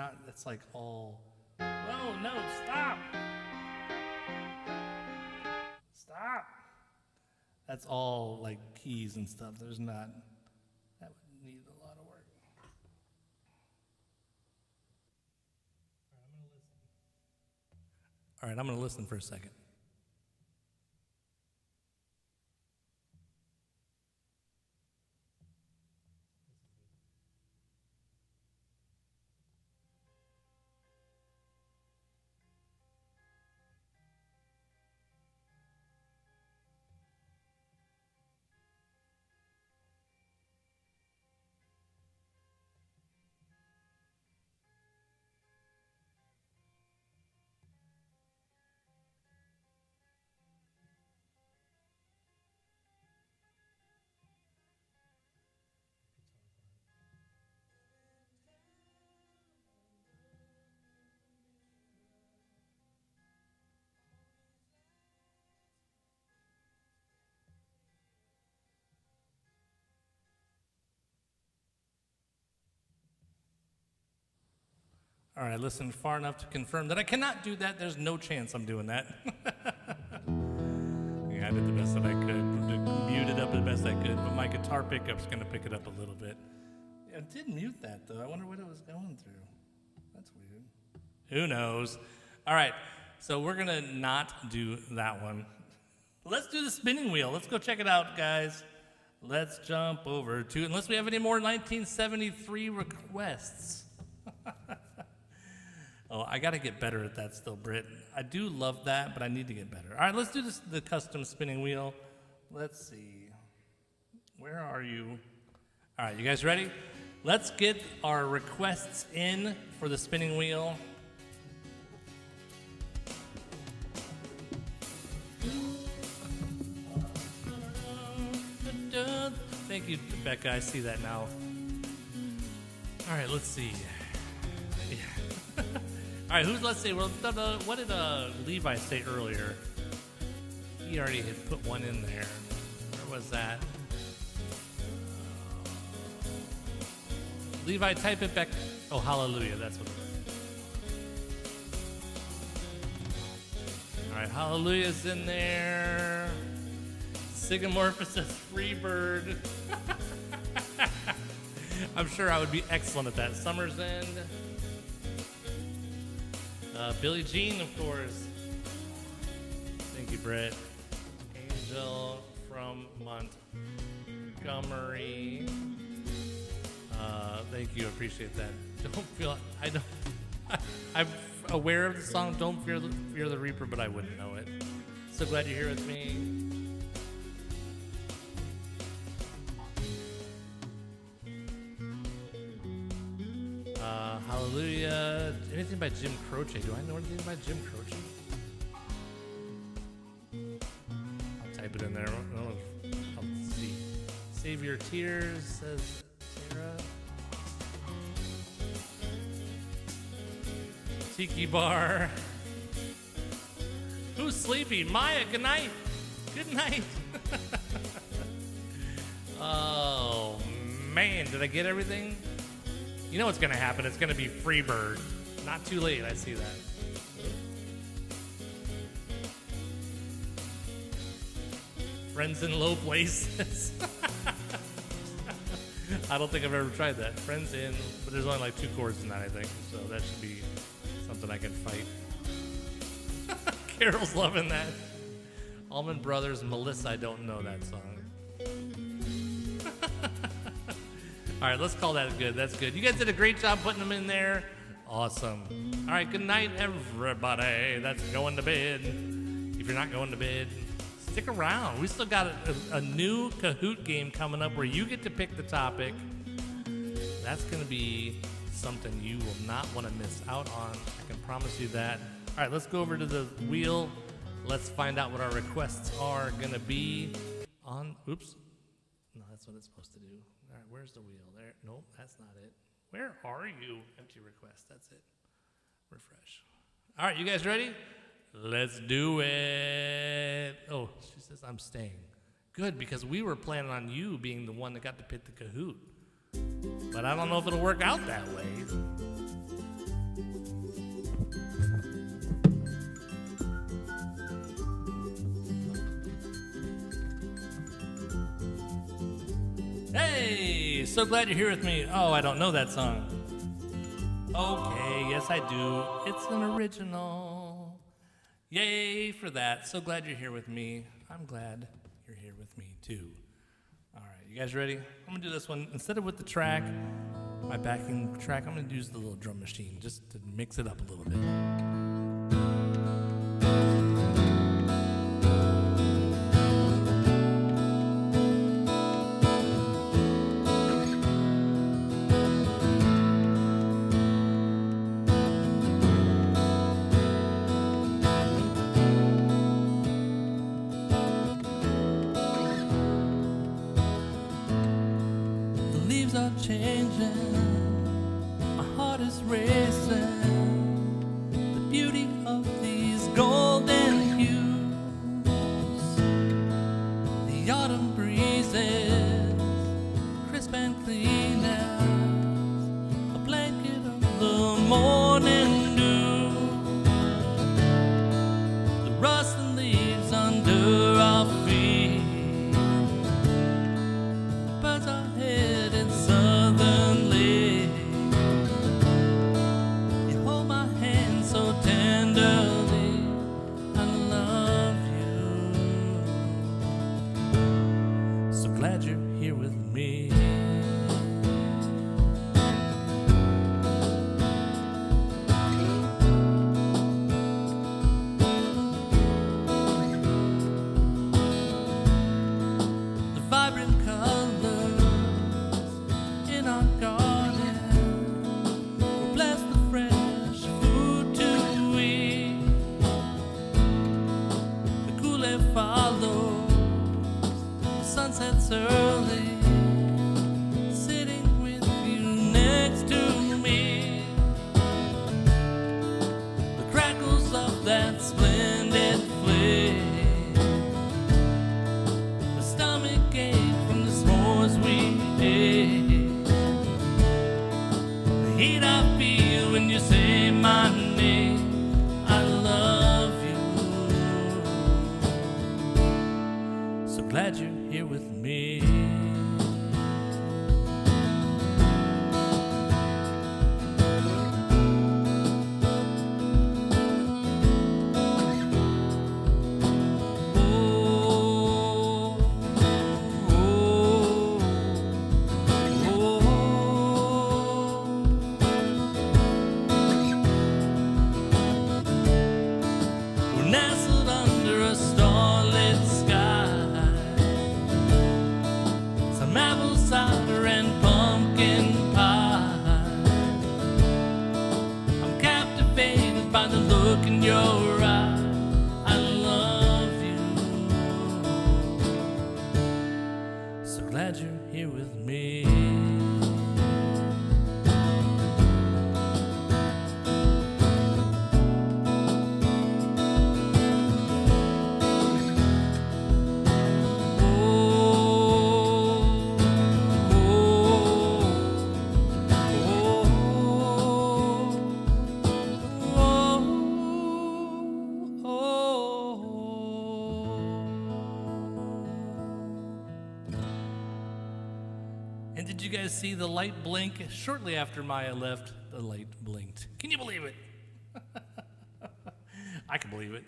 like all. Oh, no, stop. Stop. That's all like keys and stuff. That would need a lot of work. All right, I'm going to listen for a second. All right, listen far enough to confirm that I cannot do that. There's no chance I'm doing that. Yeah, I did the best that I could. Mute it up the best I could, but my guitar pickup's going to pick it up a little bit. Yeah, I did mute that, though. I wonder what it was going through. That's weird. Who knows? All right, so we're going to not do that one. Let's do the spinning wheel. Let's go check it out, guys. Let's jump over to, unless we have any more 1973 requests. Oh, I got to get better at that still, Britt. I do love that, but I need to get better. All right, let's do the custom spinning wheel. Let's see. Where are you? All right, you guys ready? Let's get our requests in for the spinning wheel. Thank you, Becca. I see that now. All right, let's see. All right, let's see. Well, what did Levi say earlier? He already had put one in there. Where was that? Levi, type it back. Oh, hallelujah. That's what it was. All right, hallelujah's in there. Sigamorph says Freebird. I'm sure I would be excellent at that. Summer's End. Billie Jean, of course. Thank you, Brett. Angel from Montgomery. Thank you, appreciate that. I'm aware of the song, Don't Fear the Reaper, but I wouldn't know it. So glad you're here with me. Hallelujah. Anything by Jim Croce? Do I know anything by Jim Croce? I'll type it in there. I'll see. Save Your Tears, says Sarah. Tiki Bar. Who's sleepy? Maya, good night. Good night. Oh, man. Did I get everything? You know what's going to happen. It's going to be Freebird. Not too late. I see that. Friends in Low Places. I don't think I've ever tried that. Friends in, but there's only like 2 chords in that, I think. So that should be something I can fight. Carol's loving that. Allman Brothers, Melissa, I don't know that song. All right, let's call that good. That's good. You guys did a great job putting them in there. Awesome. All right, good night, everybody. That's going to bed. If you're not going to bed, stick around. We still got a new Kahoot game coming up where you get to pick the topic. That's going to be something you will not want to miss out on. I can promise you that. All right, let's go over to the wheel. Let's find out what our requests are going to be on. Oops. No, that's what it's supposed to do. All right, where's the wheel? There. Nope, that's not it. Where are you? Empty request. That's it. Refresh. All right, you guys ready? Let's do it. Oh, she says I'm staying. Good, because we were planning on you being the one that got to pick the Kahoot. But I don't know if it'll work out that way. Hey, so glad you're here with me. Oh, I don't know that song. Okay, yes I do. It's an original. Yay for that. So glad you're here with me. I'm glad you're here with me too. All right, you guys ready? I'm gonna do this one. Instead of with the track, my backing track, I'm gonna use the little drum machine just to mix it up a little bit. Changing, my heart is racing, the beauty of these golden hues, the autumn breezes, crisp and clean as a blanket of the morning dew, the rustling leaves under our feet. Glad you're here with me. The vibrant colors in our garden will bless the fresh food to eat. The cool air follows. Sunset's early, sitting with you next to me. The crackles of that splendid flame, the stomach ache from the s'mores we ate, the heat I feel when you say my name. I love you. So glad you're here with me. We're nestled under a starlit sky, apple cider and pumpkin pie. I'm captivated by the look in your eye. I love you. So glad you're here with me. And did you guys see the light blink? Shortly after Maya left, the light blinked. Can you believe it? I can believe it.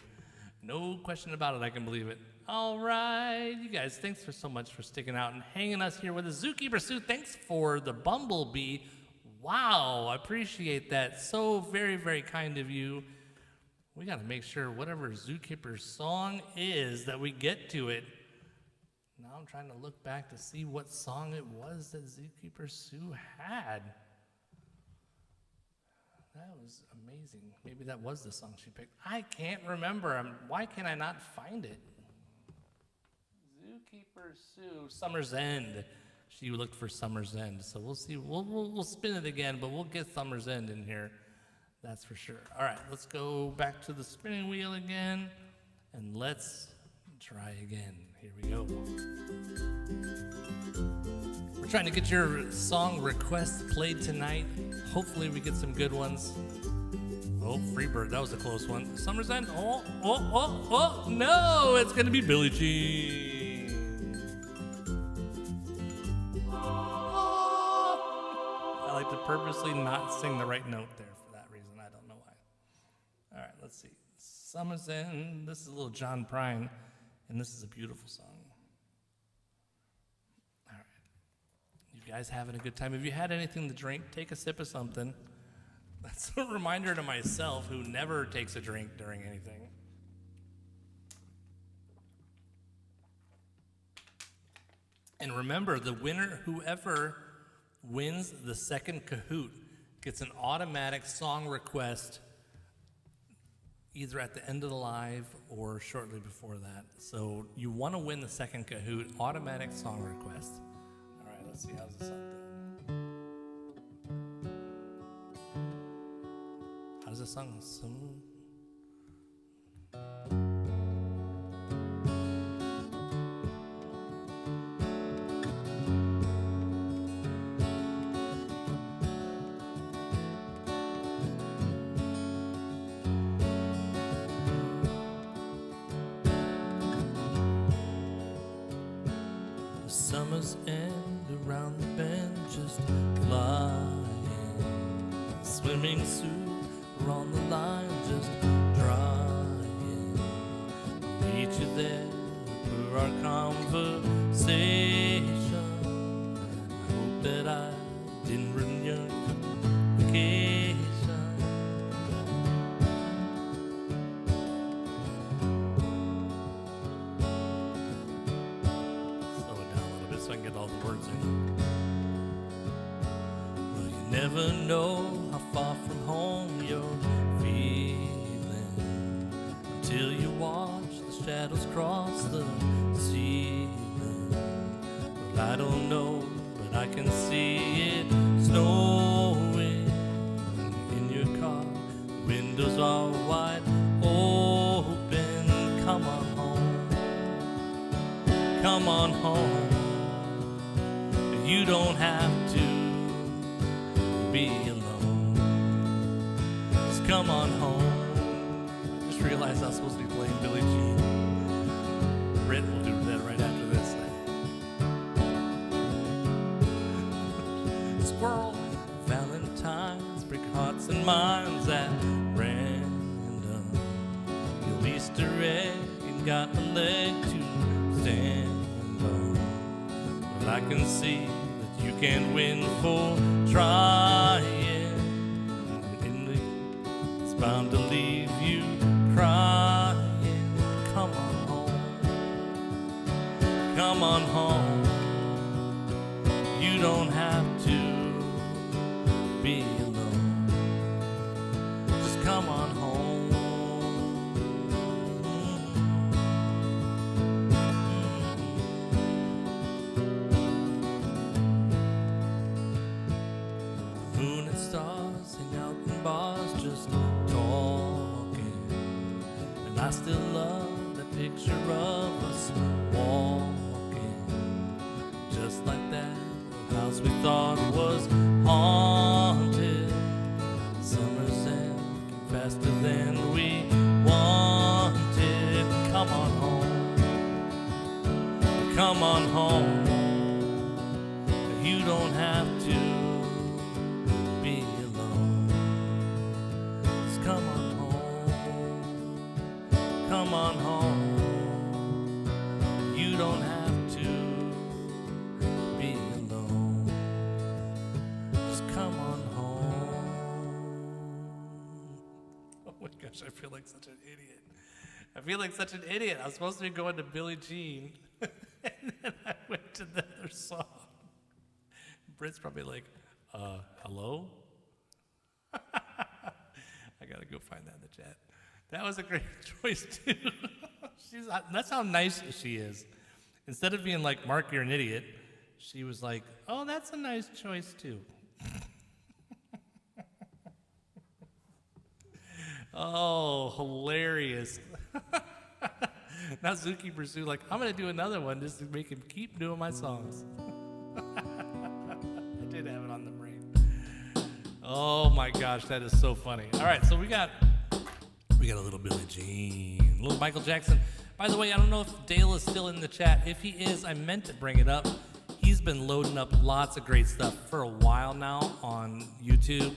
No question about it, I can believe it. All right, you guys, thanks for so much for sticking out and hanging us here with us. Zookeeper Sue, thanks for the bumblebee. Wow, I appreciate that. So very, very kind of you. We got to make sure whatever Zookeeper's song is that we get to it. Now I'm trying to look back to see what song it was that Zookeeper Sue had. That was amazing. Maybe that was the song she picked. I can't remember. Why can I not find it? Zookeeper Sue, Summer's End. She looked for Summer's End. So we'll see. We'll spin it again, but we'll get Summer's End in here. That's for sure. All right, let's go back to the spinning wheel again, and let's try again. Here we go. We're trying to get your song requests played tonight. Hopefully we get some good ones. Oh, Freebird, that was a close one. Summer's End. Oh, no, it's going to be Billie Jean. Oh. I like to purposely not sing the right note there for that reason. I don't know why. All right, let's see. Summer's End. This is a little John Prine, and this is a beautiful song. You guys having a good time? Have you had anything to drink? Take a sip of something. That's a reminder to myself, who never takes a drink during anything. And remember, the winner, whoever wins the second Kahoot, gets an automatic song request either at the end of the live or shortly before that. So you want to win the second Kahoot, automatic song request. Let's see, how's this song doing? How does this song sound? Summer's End. Around the bend, just flying. Swimming suit, we're on the line, just drying. Meet you there for our conversation. Hope that I didn't ruin your vacation. So I can get all the words in. Well, you never know how far from home you're feeling until you watch the shadows cross the ceiling. Well, I don't know, but I can see it snowing in your car. The windows are wide open. Come on home. Come on home. You don't have to be alone. Just come on home. Just realized I was supposed to be playing Billie Jean. Britt will do that right after this. Squirrel, Valentine's, brick hearts and minds at random. Your Easter egg ain't got a leg to stand on. Well, I can see you can win for trying, and it's bound to leave you crying. Come on home. Come on home. You don't have to be alone. Just come on home. I still love that picture of us walking, just like that house we thought was haunted. Summer's End came faster than we wanted. Come on home. Come on home. You don't have to be alone. Just come on home. Come on don't have to be alone. Just come on home. Oh my gosh, I feel like such an idiot. I feel like such an idiot. I was supposed to be going to Billie Jean, and then I went to the other song. Britt's probably like, hello? I gotta go find that in the chat. That was a great choice, too. That's how nice she is. Instead of being like, Mark, you're an idiot, she was like, oh, that's a nice choice, too. Oh, hilarious. Now Zookeeper's Zoo like, I'm going to do another one just to make him keep doing my songs. I did have it on the brain. Oh, my gosh, that is so funny. All right, so we got a little Billie Jean, a little Michael Jackson. By the way, I don't know if Dale is still in the chat. If he is, I meant to bring it up. He's been loading up lots of great stuff for a while now on YouTube.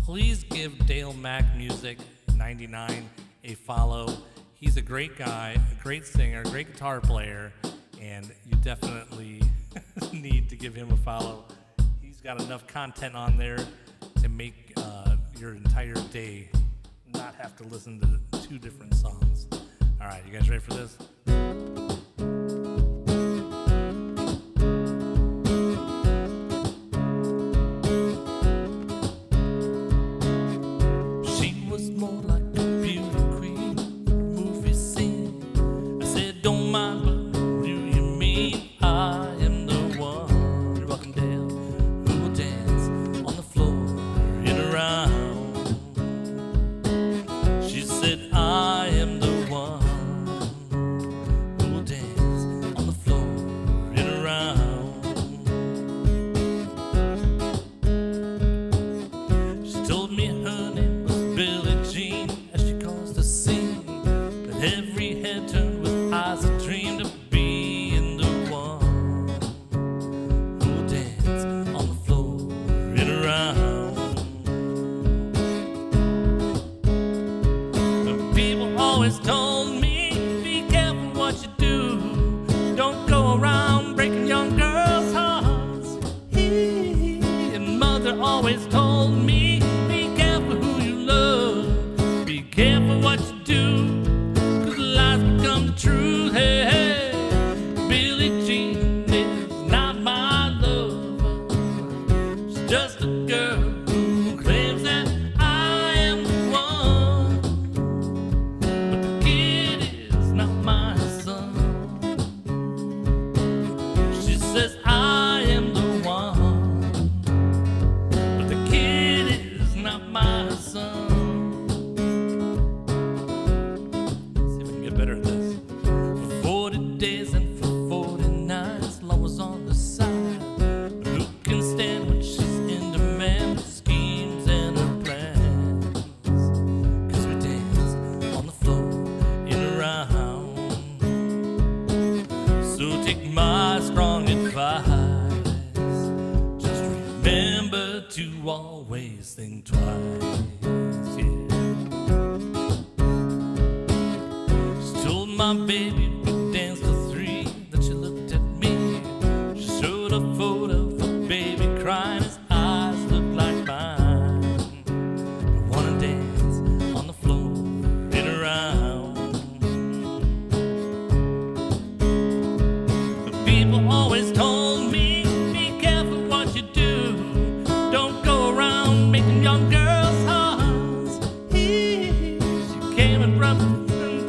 Please give Dale Mac Music 99 a follow. He's a great guy, a great singer, a great guitar player, and you definitely need to give him a follow. He's got enough content on there to make your entire day not have to listen to 2 different songs. All right, you guys ready for this? She was more like a beauty queen, movie scene. I said, don't mind, but do you mean I am the one? You're welcome, Dale, who will dance on the floor in a round. She said, I am the one who will dance on the floor in a round. She told me her name was Billie Jean, as she caused a scene, that every head turned with eyes that dreamed of being the one who will dance on the floor in a round. People always told me, be careful what you do. Don't go around breaking young girls' hearts. And mother always told me, be careful who you love. Be careful what you do, 'cause lies become the truth. Hey, hey, Billie Jean is not my lover. She's just a girl who claims that I am the one. But the kid is not my son. She says I am the one, but the kid is not my son. Let's see if we can get better at this. For 40 days and for 40 nights, love was on the side. But who can stand when she's in demand? Her schemes and her plans. 'Cause we dance on the floor in a round. So take my strong advice. Just remember to always think twice. Yeah. She told my baby we danced to 3. Then she looked at me. She showed a photo of a baby crying. His eyes looked like mine. I wanna dance on the floor in a round. But people always told me, be careful what you do. Don't go around making young girls' hearts. She came and rubbed her through,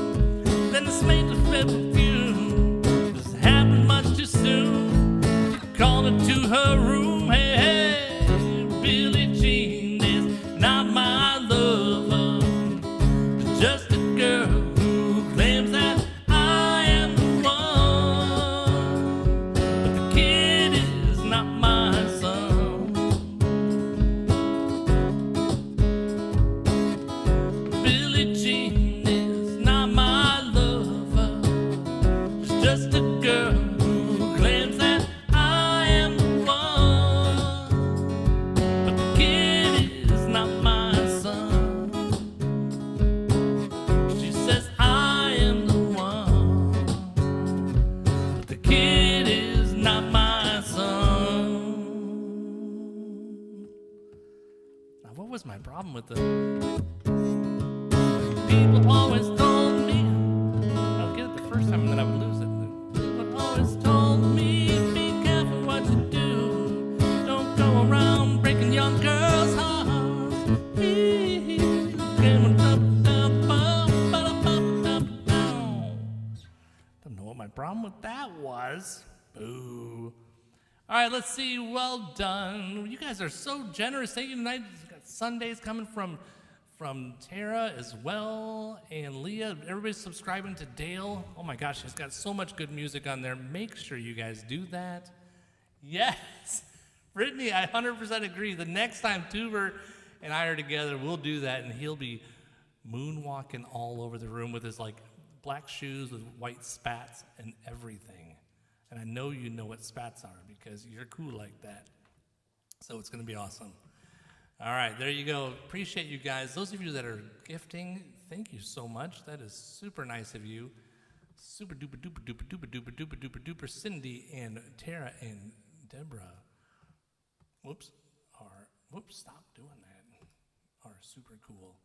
then the smell of perfume. This happened much too soon. She called her to her room. Hey, hey, Billie Jean is not my lover. She's just a girl who claims that I am the one. But the kid is not my son. Billie Jean is not my lover. my problem with the people always told me. I'll get it the first time and then I would lose it. People always told me, be careful what you do. Don't go around breaking young girls' hearts. Don't know what my problem with that was. Boo. All right, let's see. Well done. You guys are so generous. Thank you tonight. We've got Sundays coming from Tara as well, and Leah. Everybody's subscribing to Dale. Oh my gosh, he's got so much good music on there. Make sure you guys do that. Yes, Brittany, I 100% agree. The next time Tuber and I are together, we'll do that, and he'll be moonwalking all over the room with his like black shoes with white spats and everything. And I know you know what spats are because you're cool like that. So it's going to be awesome. All right, there you go. Appreciate you guys. Those of you that are gifting, thank you so much. That is super nice of you. Super duper duper duper duper duper duper duper duper Cindy and Tara and Deborah. Stop doing that. Are super cool.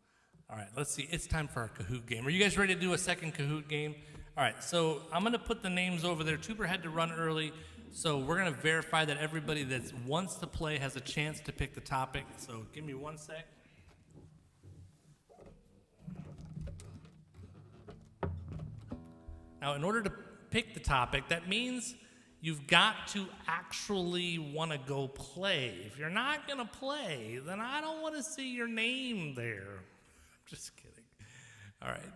All right, let's see. It's time for our Kahoot game. Are you guys ready to do a second Kahoot game? All right, so I'm going to put the names over there. Tuber had to run early, so we're going to verify that everybody that wants to play has a chance to pick the topic. So give me 1 sec. Now, in order to pick the topic, that means you've got to actually want to go play. If you're not going to play, then I don't want to see your name there. Just kidding. All right,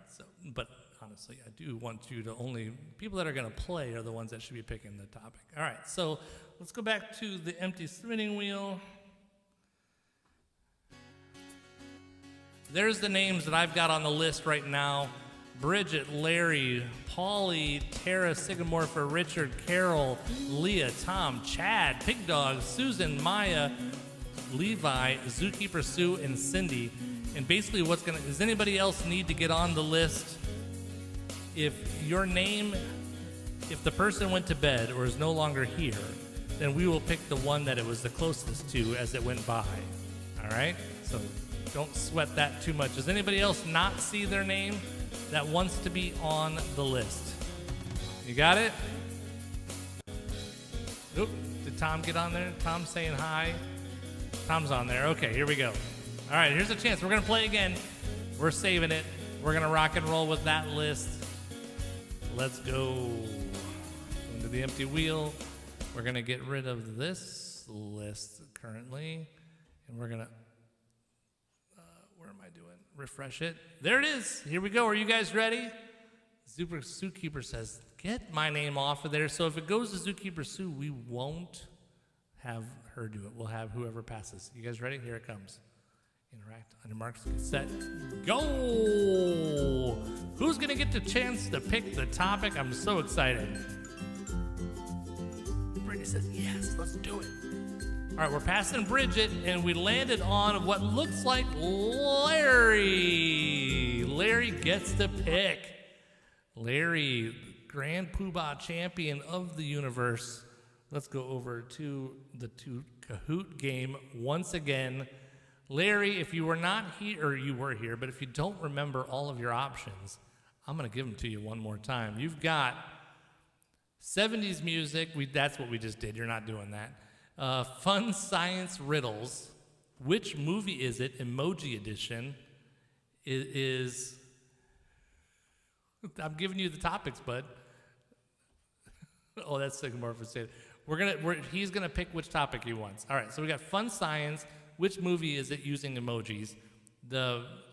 but honestly, I do want you to only, people that are going to play are the ones that should be picking the topic. All right, so let's go back to the empty spinning wheel. There's the names that I've got on the list right now. Bridget, Larry, Paulie, Tara, Sigamorpher, Richard, Carol, Leah, Tom, Chad, Pig Dog, Susan, Maya, Levi, Zookeeper Sue, and Cindy. And basically does anybody else need to get on the list? If the person went to bed or is no longer here, then we will pick the one that it was the closest to as it went by. All right? So don't sweat that too much. Does anybody else not see their name that wants to be on the list? You got it? Oop, did Tom get on there? Tom's saying hi. Tom's on there. Okay, here we go. All right, here's a chance. We're going to play again. We're saving it. We're going to rock and roll with that list. Let's go into the empty wheel. We're going to get rid of this list currently. And we're going to, where am I doing? Refresh it. There it is. Here we go. Are you guys ready? Super Zookeeper says, get my name off of there. So if it goes to Zookeeper Sue, we won't have her do it. We'll have whoever passes. You guys ready? Here it comes. Interact on your marks, get set, go! Who's gonna get the chance to pick the topic? I'm so excited. Brittany says, yes, let's do it. All right, we're passing Bridget, and we landed on what looks like Larry. Larry gets to pick. Larry, Grand Poobah champion of the universe. Let's go over to the Kahoot game once again. Larry, if you were not here, or you were here, but if you don't remember all of your options, I'm going to give them to you one more time. You've got 70s music. That's what we just did. You're not doing that. Fun science riddles. Which movie is it? Emoji edition. I'm giving you the topics, bud. Oh, that's Sigmorph said. He's going to pick which topic he wants. All right, so we got fun science. Which movie is it using emojis?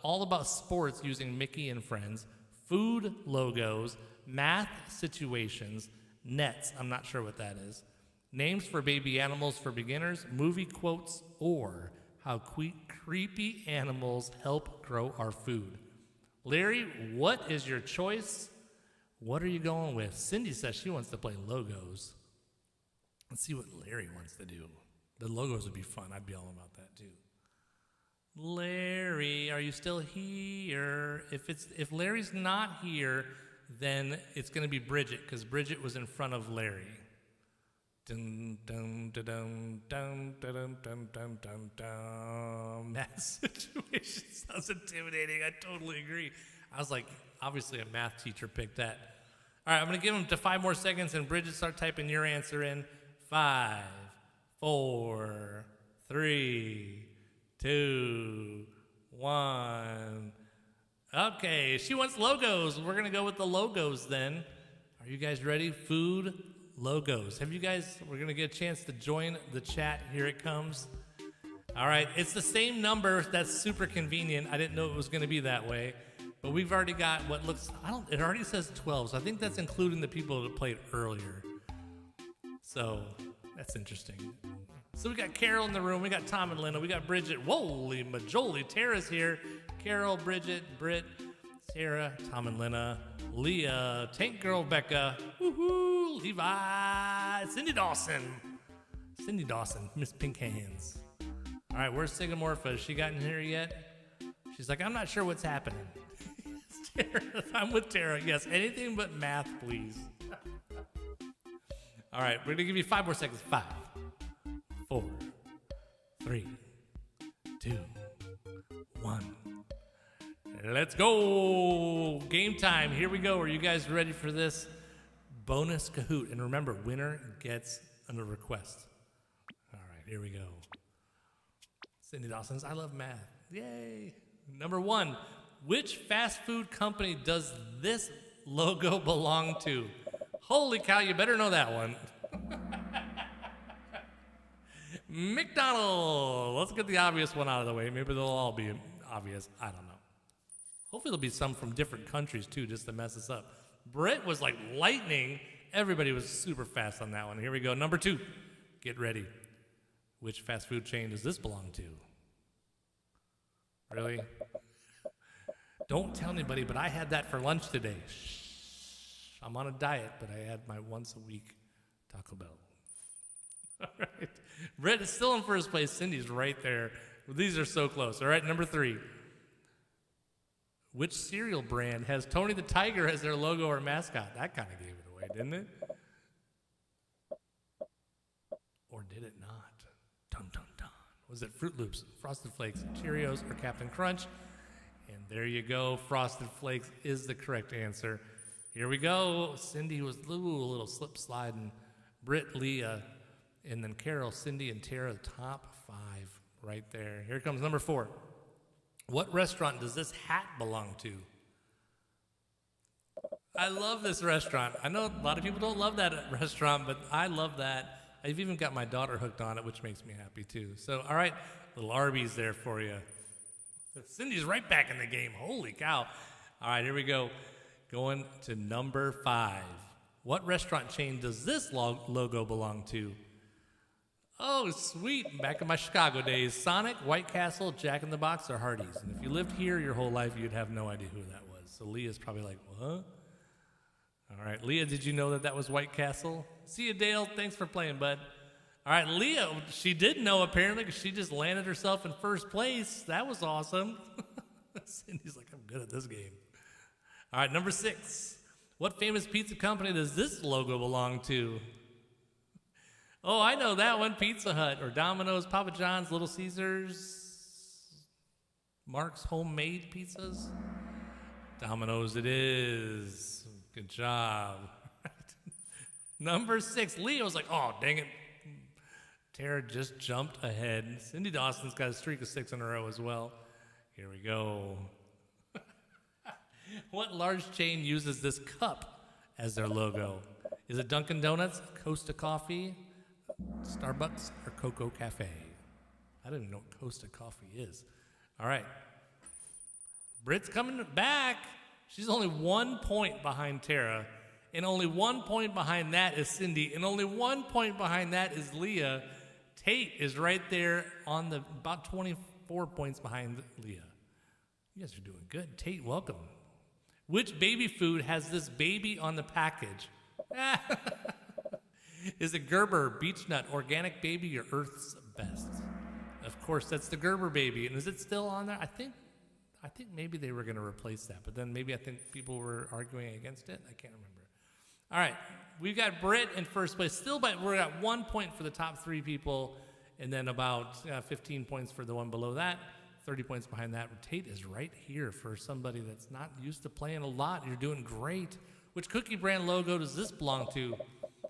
All about sports using Mickey and Friends. Food logos. Math situations. Nets. I'm not sure what that is. Names for baby animals for beginners. Movie quotes. Or how creepy animals help grow our food. Larry, what is your choice? What are you going with? Cindy says she wants to play logos. Let's see what Larry wants to do. The logos would be fun. I'd be all about that too. Larry, are you still here? If Larry's not here, then it's going to be Bridget, because Bridget was in front of Larry. Dun, dun, dun, dun, dun, dun, dun, dun, dun, dun. Math situation sounds intimidating. I totally agree. I was like, obviously a math teacher picked that. All right, I'm going to give them to 5 more seconds, and Bridget, start typing your answer in. 5, 4, 3, 2, 1. Okay, she wants logos. We're going to go with the logos then. Are you guys ready? Food logos. We're going to get a chance to join the chat. Here it comes. All right, it's the same number. That's super convenient. I didn't know it was going to be that way. But we've already got it already says 12, so I think that's including the people that played earlier. So that's interesting. So we got Carol in the room. We got Tom and Linda. We got Bridget. Holy majoli. Tara's here. Carol, Bridget, Britt, Sarah, Tom and Lena, Leah, Tank Girl, Becca, woohoo, Levi, Cindy Dawson, Miss Pink Hands. All right, where's Sigamorpha? Has she gotten here yet? She's like, I'm not sure what's happening. Tara, I'm with Tara. Yes, anything but math, please. All right, we're gonna give you 5 more seconds. 5, 4, 3, 2, 1. Let's go. Game time. Here we go. Are you guys ready for this bonus Kahoot? And remember, winner gets a request. All right, here we go. Cindy Dawson's I love math. Yay. Number 1, which fast food company does this logo belong to? Holy cow, you better know that one. McDonald's. Let's get the obvious one out of the way. Maybe they'll all be obvious. I don't know. Hopefully there'll be some from different countries too, just to mess us up. Britt was like lightning. Everybody was super fast on that one. Here we go. Number 2. Get ready. Which fast food chain does this belong to? Really? Don't tell anybody, but I had that for lunch today. Shh. I'm on a diet, but I had my once a week Taco Bell. All right. Britt is still in first place. Cindy's right there. These are so close. All right, number 3. Which cereal brand has Tony the Tiger as their logo or mascot? That kind of gave it away, didn't it? Or did it not? Dun, dun, dun. Was it Fruit Loops, Frosted Flakes, Cheerios, or Captain Crunch? And there you go. Frosted Flakes is the correct answer. Here we go. Cindy was a little slip sliding. Britt, Leah, and then Carol, Cindy, and Tara, the top 5 right there. Here comes number 4. What restaurant does this hat belong to? I love this restaurant. I know a lot of people don't love that restaurant, but I love that. I've even got my daughter hooked on it, which makes me happy too. So, all right, little Arby's there for you. Cindy's right back in the game. Holy cow. All right, here we go. Going to number 5. What restaurant chain does this logo belong to? Oh, sweet. Back in my Chicago days, Sonic, White Castle, Jack in the Box, or Hardee's. And if you lived here your whole life, you'd have no idea who that was. So Leah's probably like, what? All right, Leah, did you know that was White Castle? See you, Dale. Thanks for playing, bud. All right, Leah, she did know apparently because she just landed herself in first place. That was awesome. Cindy's like, I'm good at this game. All right, number 6. What famous pizza company does this logo belong to? Oh, I know that one. Pizza Hut or Domino's, Papa John's, Little Caesars, Mark's Homemade Pizzas. Domino's it is. Good job. Number 6. Leo's like, oh, dang it. Tara just jumped ahead. Cindy Dawson's got a streak of 6 in a row as well. Here we go. What large chain uses this cup as their logo? Is it Dunkin' Donuts, Costa Coffee, Starbucks, or Coco Cafe? I don't even know what Costa Coffee is. All right. Britt's coming back. She's only 1 point behind Tara, and only 1 point behind that is Cindy, and only 1 point behind that is Leah. Tate is right there on about 24 points behind Leah. You guys are doing good. Tate, welcome. Which baby food has this baby on the package? Is it Gerber, Beech Nut, Organic Baby, or Earth's Best? Of course, that's the Gerber baby. And is it still on there? I think maybe they were going to replace that, but then maybe I think people were arguing against it. I can't remember. All right, We've got Britt in first place still, but we're at 1 point for the top three people, and then about 15 points for the one below that, 30 points behind that. Tate is right here for somebody that's not used to playing a lot. You're doing great. Which cookie brand logo does this belong to?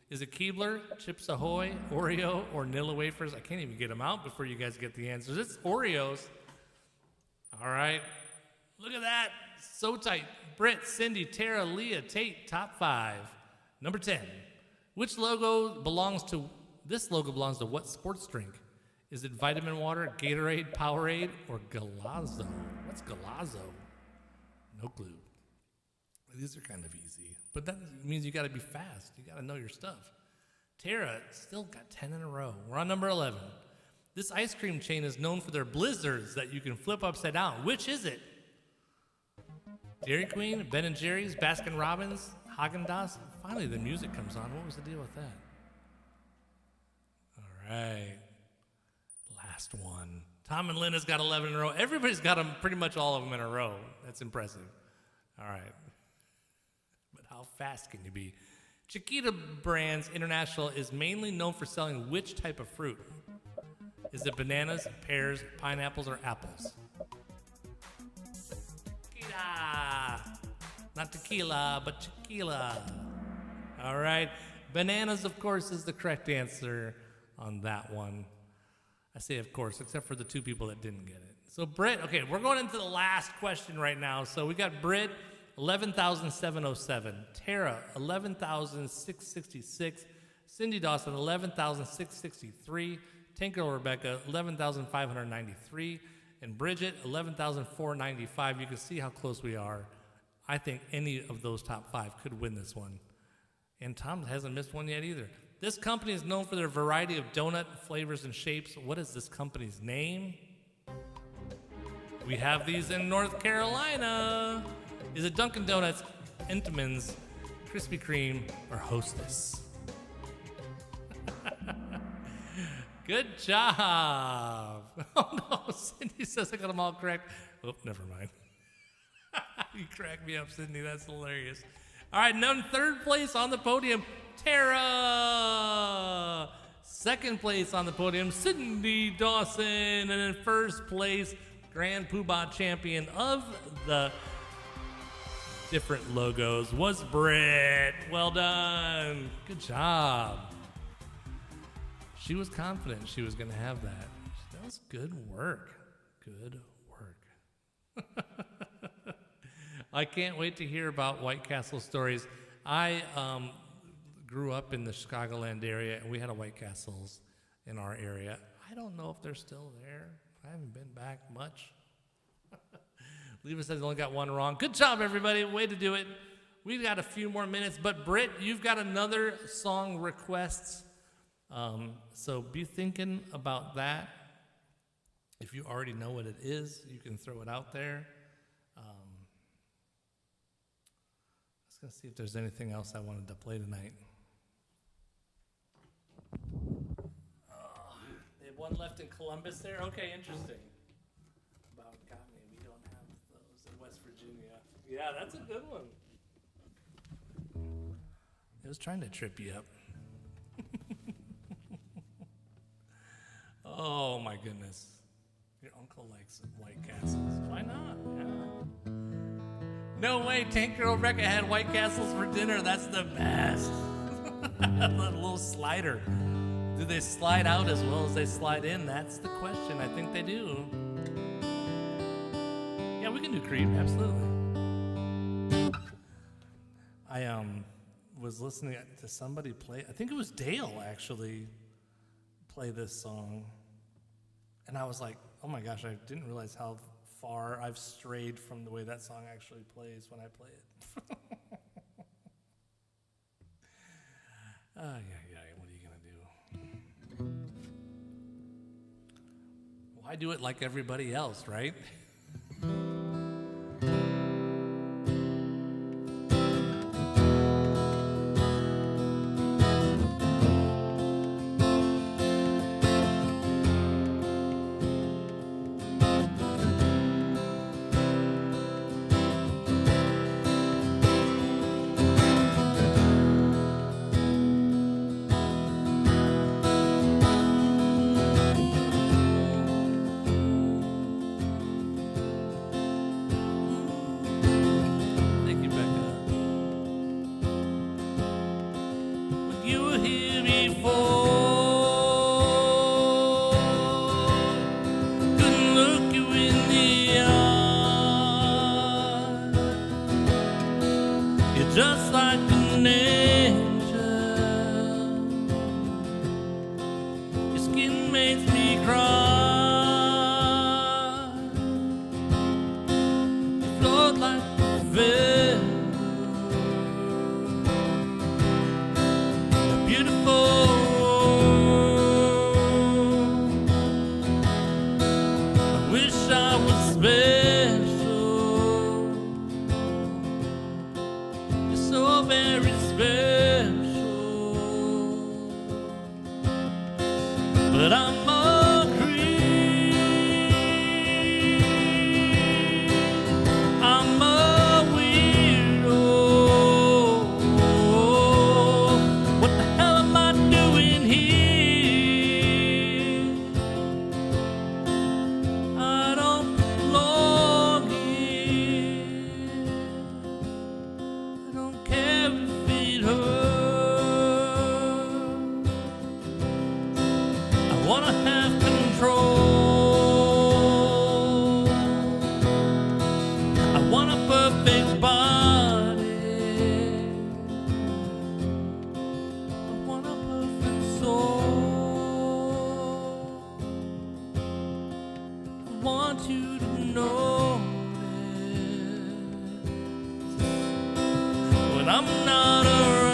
Is it Keebler, Chips Ahoy, Oreo, or Nilla Wafers? I can't even get them out before you guys get the answers. It's Oreos. All right. Look at that. So tight. Britt, Cindy, Tara, Leah, Tate, top 5. Number 10. Which logo belongs to, this logo belongs to what sports drink? Is it Vitamin Water, Gatorade, Powerade, or Galazzo? What's Galazzo? No clue. These are kind of easy, but that means you got to be fast. You got to know your stuff. Tara still got 10 in a row. We're on number 11. This ice cream chain is known for their blizzards that you can flip upside down. Which is it? Dairy Queen, Ben & Jerry's, Baskin Robbins, Haagen-Dazs. Finally, the music comes on. What was the deal with that? All right. Last one. Tom and Lynn has got 11 in a row. Everybody's got them, pretty much all of them in a row. That's impressive. All right. But how fast can you be? Chiquita Brands International is mainly known for selling which type of fruit? Is it bananas, pears, pineapples, or apples? Chiquita. Not tequila, but Chiquila. All right. Bananas, of course, is the correct answer on that one. I say of course, except for the two people that didn't get it. So Britt, okay, we're going into the last question right now. So we got Britt, 11,707. Tara, 11,666. Cindy Dawson, 11,663. Tinker Rebecca, 11,593. And Bridget, 11,495. You can see how close we are. I think any of those top 5 could win this one. And Tom hasn't missed one yet either. This company is known for their variety of donut flavors and shapes. What is this company's name? We have these in North Carolina. Is it Dunkin' Donuts, Entenmann's, Krispy Kreme, or Hostess? Good job. Oh no, Cindy says I got them all correct. Oh, never mind. You crack me up, Cindy. That's hilarious. All right, now in third place on the podium, Tara. Second place on the podium, Cindy Dawson. And in first place, Grand Poobah champion of the different logos was Britt. Well done. Good job. She was confident she was going to have that. That was good work. Good work. I can't wait to hear about White Castle stories. I grew up in the Chicagoland area, and we had a White Castles in our area. I don't know if they're still there. I haven't been back much. Leva says only got one wrong. Good job, everybody. Way to do it. We've got a few more minutes, but Britt, you've got another song requests. So be thinking about that. If you already know what it is, you can throw it out there. Let's go see if there's anything else I wanted to play tonight. They have one left in Columbus there? Okay, interesting. About got me. We don't have those in West Virginia. Yeah, that's a good one. It was trying to trip you up. Oh my goodness. Your uncle likes White Castles. Why not? Yeah. No way, Tank Girl Rebecca had White Castles for dinner. That's the best. That little slider. Do they slide out as well as they slide in? That's the question. I think they do. Yeah, we can do Creep, absolutely. I was listening to somebody play, I think it was Dale actually, play this song. And I was like, oh my gosh, I didn't realize how far I've strayed from the way that song actually plays when I play it. Yeah, what are you going to do? Why do it like everybody else, right? before. Couldn't look you in the eye. You're just like an angel. Your skin makes me cry. You float like a veil. Beautiful. I wish I was special. You're so very special. But I'm a creep. I'm a weirdo. What the hell am I doing here? I don't belong here. I don't care if it hurts. I wanna have control. I want a perfect body. I want a perfect soul. I want you to know this when I'm not around.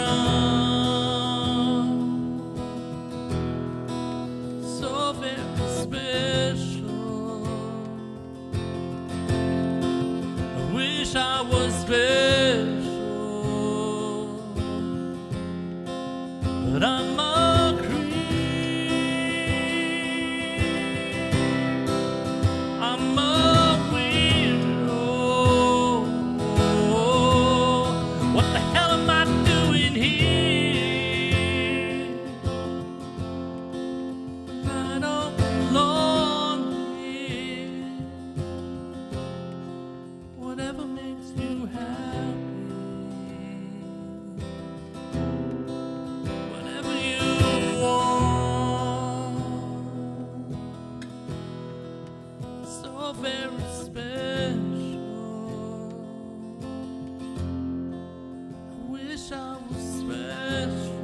So very special. I wish I was special, but I'm a creep. I'm a weirdo. What the hell am I doing here? I don't belong here. Whatever makes you happy. Whatever you want. So very special. I wish I was special,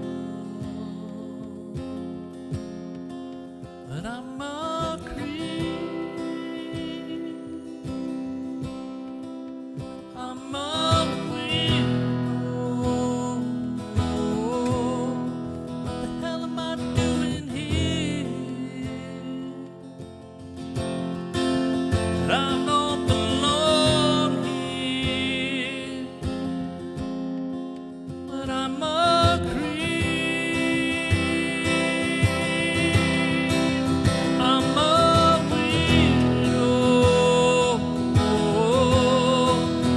but I'm a creep. I'm a weirdo. What the hell am I doing here? I don't belong here, but I'm a creep. I'm a weirdo.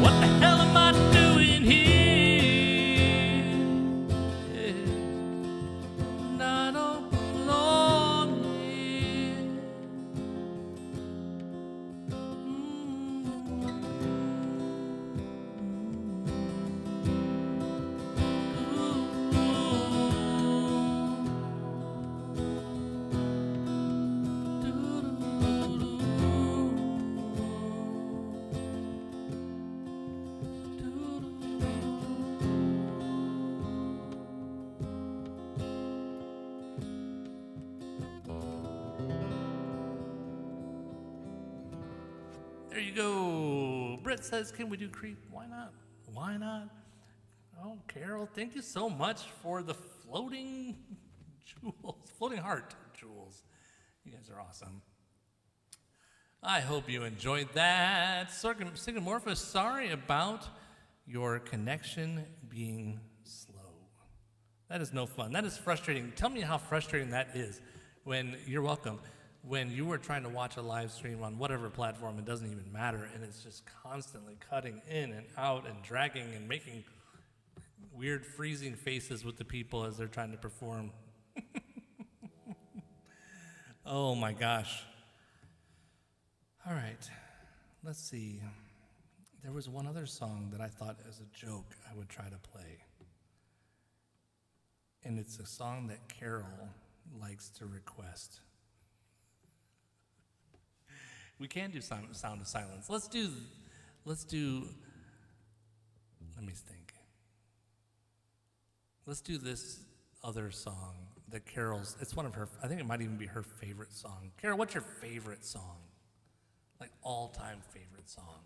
What the hell am I doing here? Yeah. And I don't belong here. There you go. Brett says, can we do creep? Why not? Why not? Oh, Carol, thank you so much for the floating jewels, floating heart jewels. You guys are awesome. I hope you enjoyed that. Sigmorphus, sorry about your connection being slow. That is no fun. That is frustrating. Tell me how frustrating that is when, you're welcome, when you are trying to watch a live stream on whatever platform, it doesn't even matter, and it's just constantly cutting in and out and dragging and making weird freezing faces with the people as they're trying to perform. Oh my gosh. All right, let's see. There was one other song that I thought as a joke I would try to play. and it's a song that Carol likes to request. We can do Sound of Silence. Let's do, let me think. Let's do this other song that Carol's, it's one of her, I think it might even be her favorite song. Carol, what's your favorite song? Like all-time favorite song?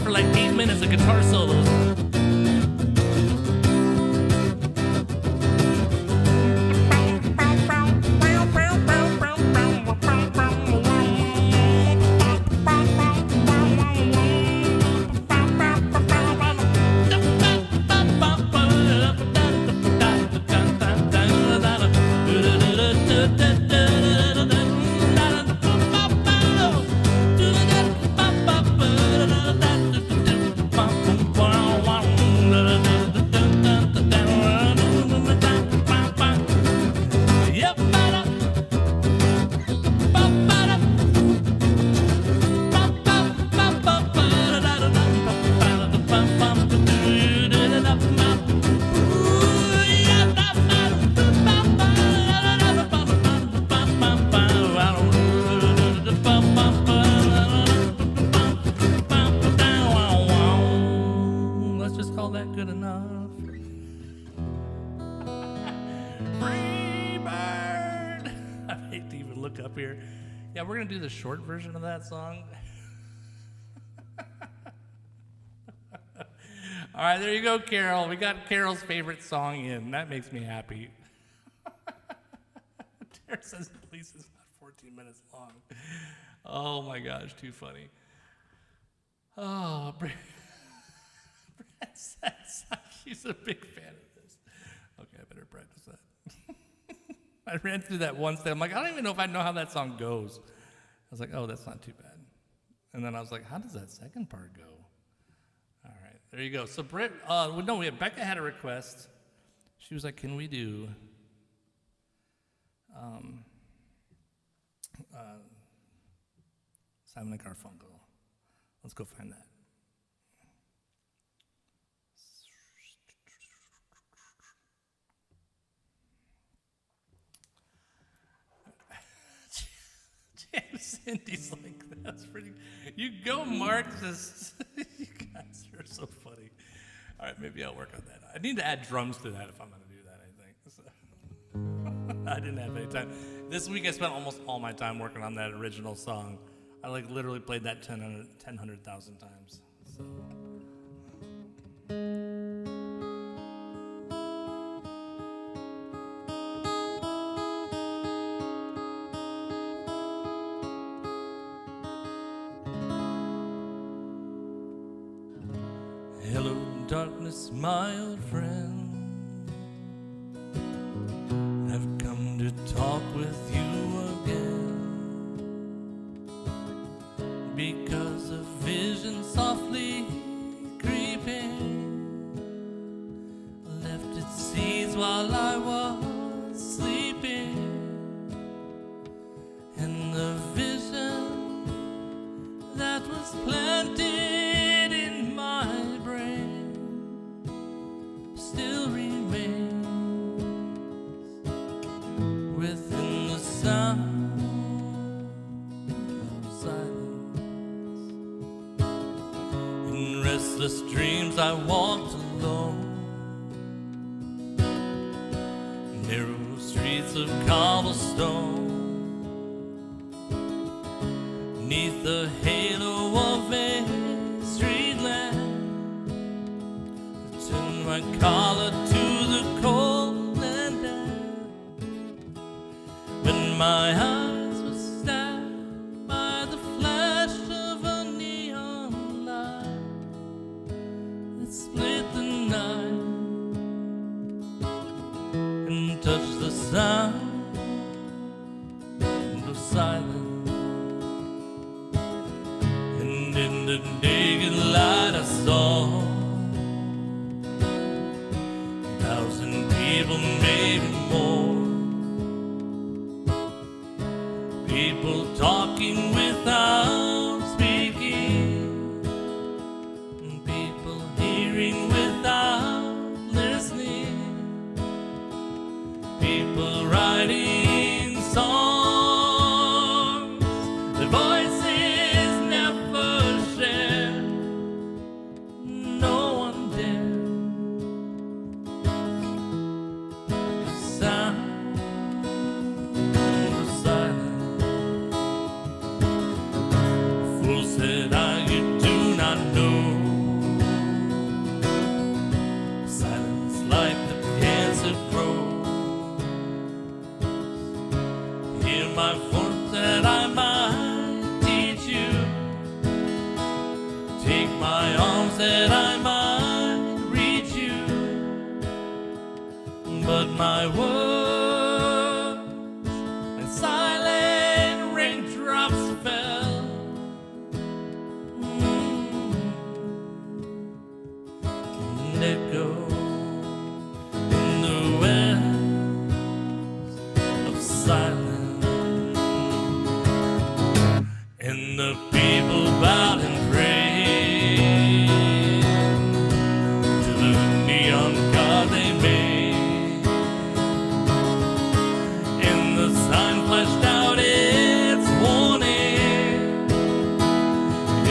For like 8 minutes of guitar solos. Yeah, we're going to do the short version of that song. All right, there you go, Carol. We got Carol's favorite song in. That makes me happy. Tara says at least it's not 14 minutes long. Oh my gosh, too funny. Oh, Brett says she's a big fan of this. Okay, I better practice that. I ran through that once day. I'm like, I don't even know if I know how that song goes. I was like, oh, that's not too bad. And then I was like, how does that second part go? All right, there you go. So Britt, Becca had a request. She was like, can we do Simon and Garfunkel? Let's go find that. Cindy's like, that's pretty. You go, Mark. You guys are so funny. All right, maybe I'll work on that. I need to add drums to that if I'm going to do that, I think. So, I didn't have any time. This week I spent almost all my time working on that original song. I literally played that 100,000 times. So. Hello, darkness, my old friend. I've come to talk with you again, because a vision softly creeping left its seeds while I was sleeping, and the vision that was planted in my brain still remains within the sound of silence. In restless dreams I walked alone, narrow streets of cobblestone, neath the halo of a street lamp. Turn my collar to the cold and damp, when my eyes were stabbed by the flash of a neon light that split the night and touched the sound of silence. And in the naked light I saw 1,000 people, maybe more. People talking without speaking, people hearing without listening, people writing songs, their voices never shared, no one dared. The sound of silence. Fool said you do not know. Silence like the cancer grows. Hear my voice that I might teach you. Take my arms that I might reach you. But my words and silent raindrops fell. And echo in the wells of silence. And the people bowed and prayed to the neon god they made. And the sign flashed out its warning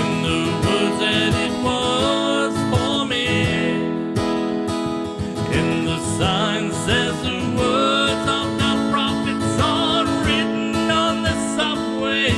in the words that it was for me. And the sign says the words of the prophets are written on the subway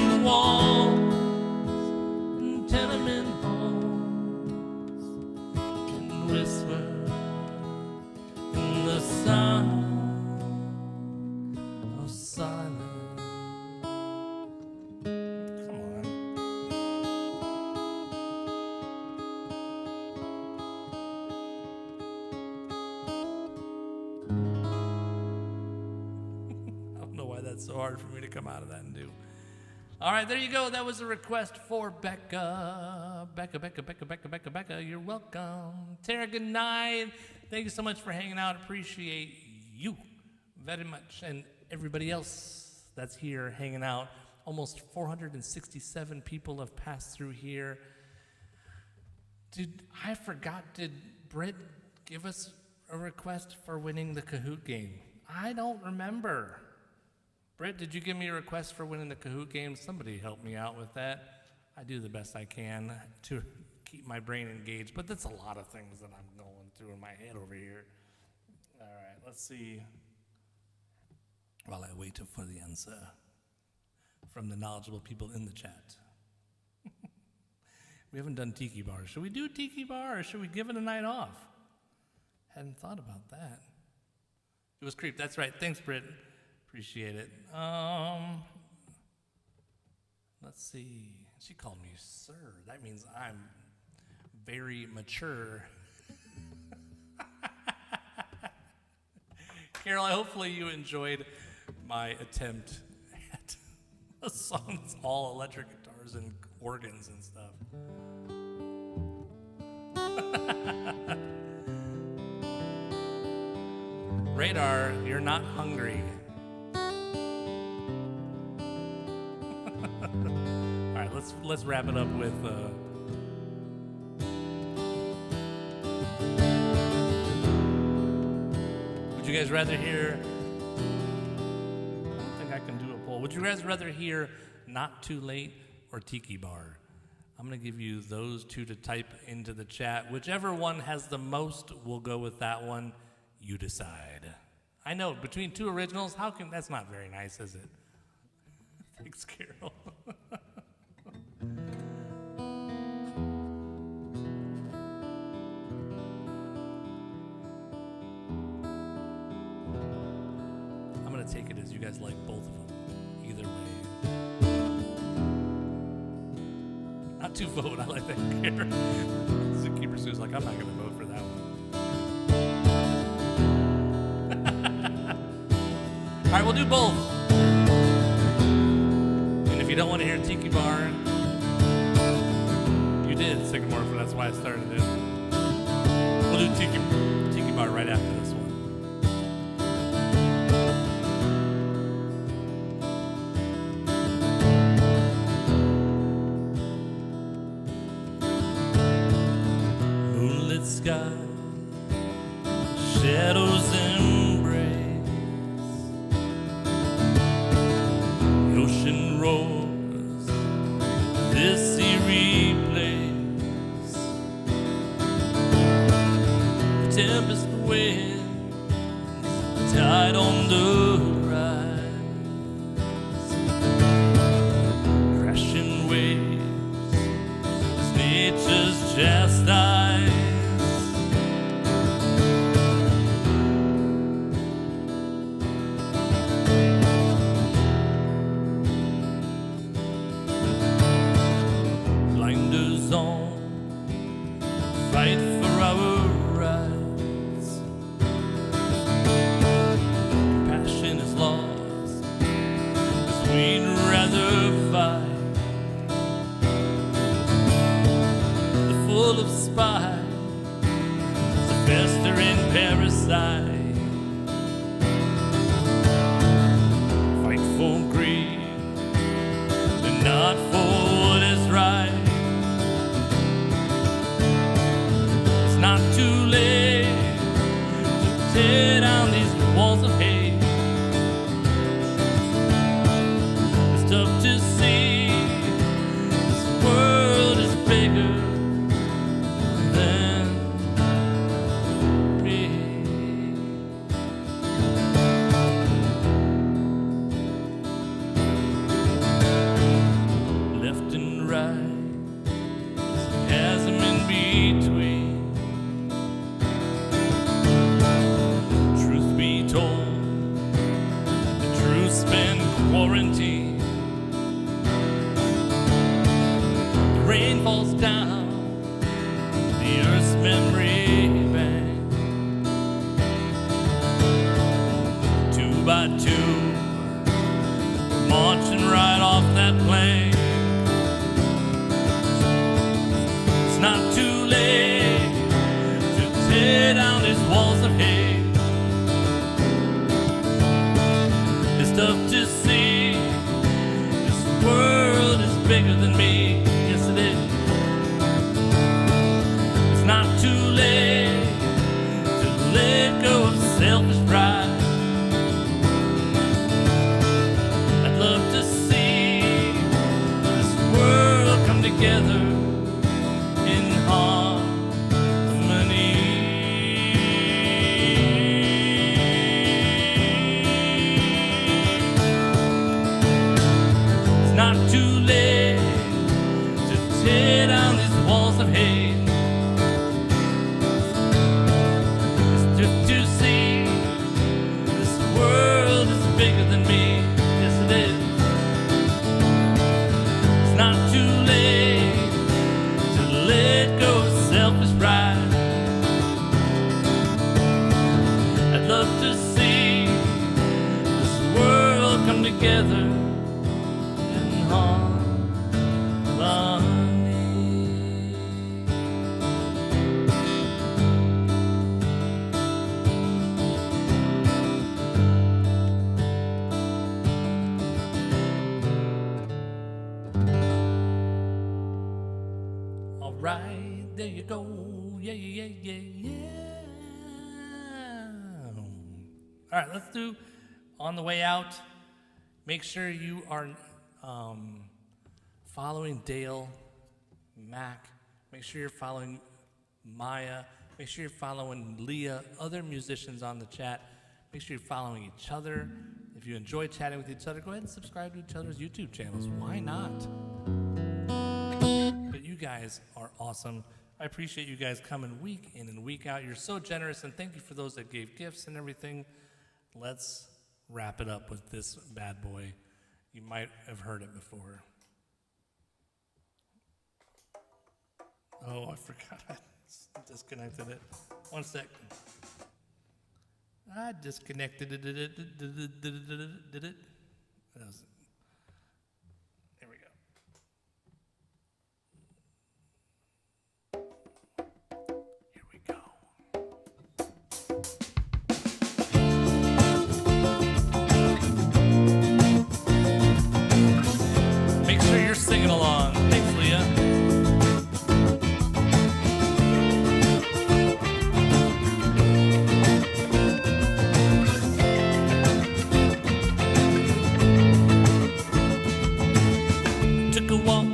so hard for me to come out of that and do. All right, there you go. That was a request for Becca. Becca, you're welcome. Tara, good night. Thank you so much for hanging out. Appreciate you very much. And everybody else that's here hanging out. Almost 467 people have passed through here. Did Britt give us a request for winning the Kahoot game? I don't remember. Britt, did you give me a request for winning the Kahoot game? Somebody help me out with that. I do the best I can to keep my brain engaged, but that's a lot of things that I'm going through in my head over here. All right, let's see. While I wait for the answer from the knowledgeable people in the chat. We haven't done Tiki Bar. Should we do Tiki Bar or should we give it a night off? Hadn't thought about that. It was creep. That's right. Thanks, Britt. Appreciate it. Let's see. She called me sir. That means I'm very mature. Carol, hopefully you enjoyed my attempt at a song that's all electric guitars and organs and stuff. Radar, you're not hungry. All right, let's wrap it up with would you guys rather hear, I don't think I can do a poll. Would you guys rather hear Not Too Late or Tiki Bar? I'm going to give you those two to type into the chat. Whichever one has the most, we'll go with that one. You decide. I know, between two originals, that's not very nice, is it? Thanks, Carol. I'm going to take it as you guys like both of them. Either way. Not to vote, I like that, Carol. Zookeeper Sue's like, I'm not going to vote for that one. All right, we'll do both. And if you don't want to hear Tiki Bar, you did Sycamore, but that's why I started it. We'll do Tiki Bar right after this one. Moonlit sky, shadows embrace, the ocean roars, this eerie place, the tempest winds, the tide on the rise, crashing waves, as nature's chastise. Blinders on, fight for our rights. Passion is lost, 'cause we'd rather fight. The full of spite, the festering parasite. Fight for greed, but not for what is right. It's not too late to tear down these walls of hate. It's tough to see this world is bigger than me. Left and right, there's a chasm in between. Truth be told, the truth's been quarantined. The rain falls down, the earth's memory bank. 2 by 2, together in harmony. It's not too late to tear down these walls of hate. It's just to see this world is bigger than me. Yes, it is. It's not too late to let go of selfish pride. I'd love to see this world come together in harmony. All right, there you go. Yeah, yeah, yeah, yeah, yeah. All right, let's do On the Way Out. Make sure you are following Dale, Mac. Make sure you're following Maya. Make sure you're following Leah, other musicians on the chat. Make sure you're following each other. If you enjoy chatting with each other, go ahead and subscribe to each other's YouTube channels. Why not? But you guys are awesome. I appreciate you guys coming week in and week out. You're so generous, and thank you for those that gave gifts and everything. Let's wrap it up with this bad boy. You might have heard it before. Oh, I forgot I disconnected it. 1 second. I disconnected it. Did it? That was, there we go. Here we go. Make sure you're singing along. Thanks, Leah.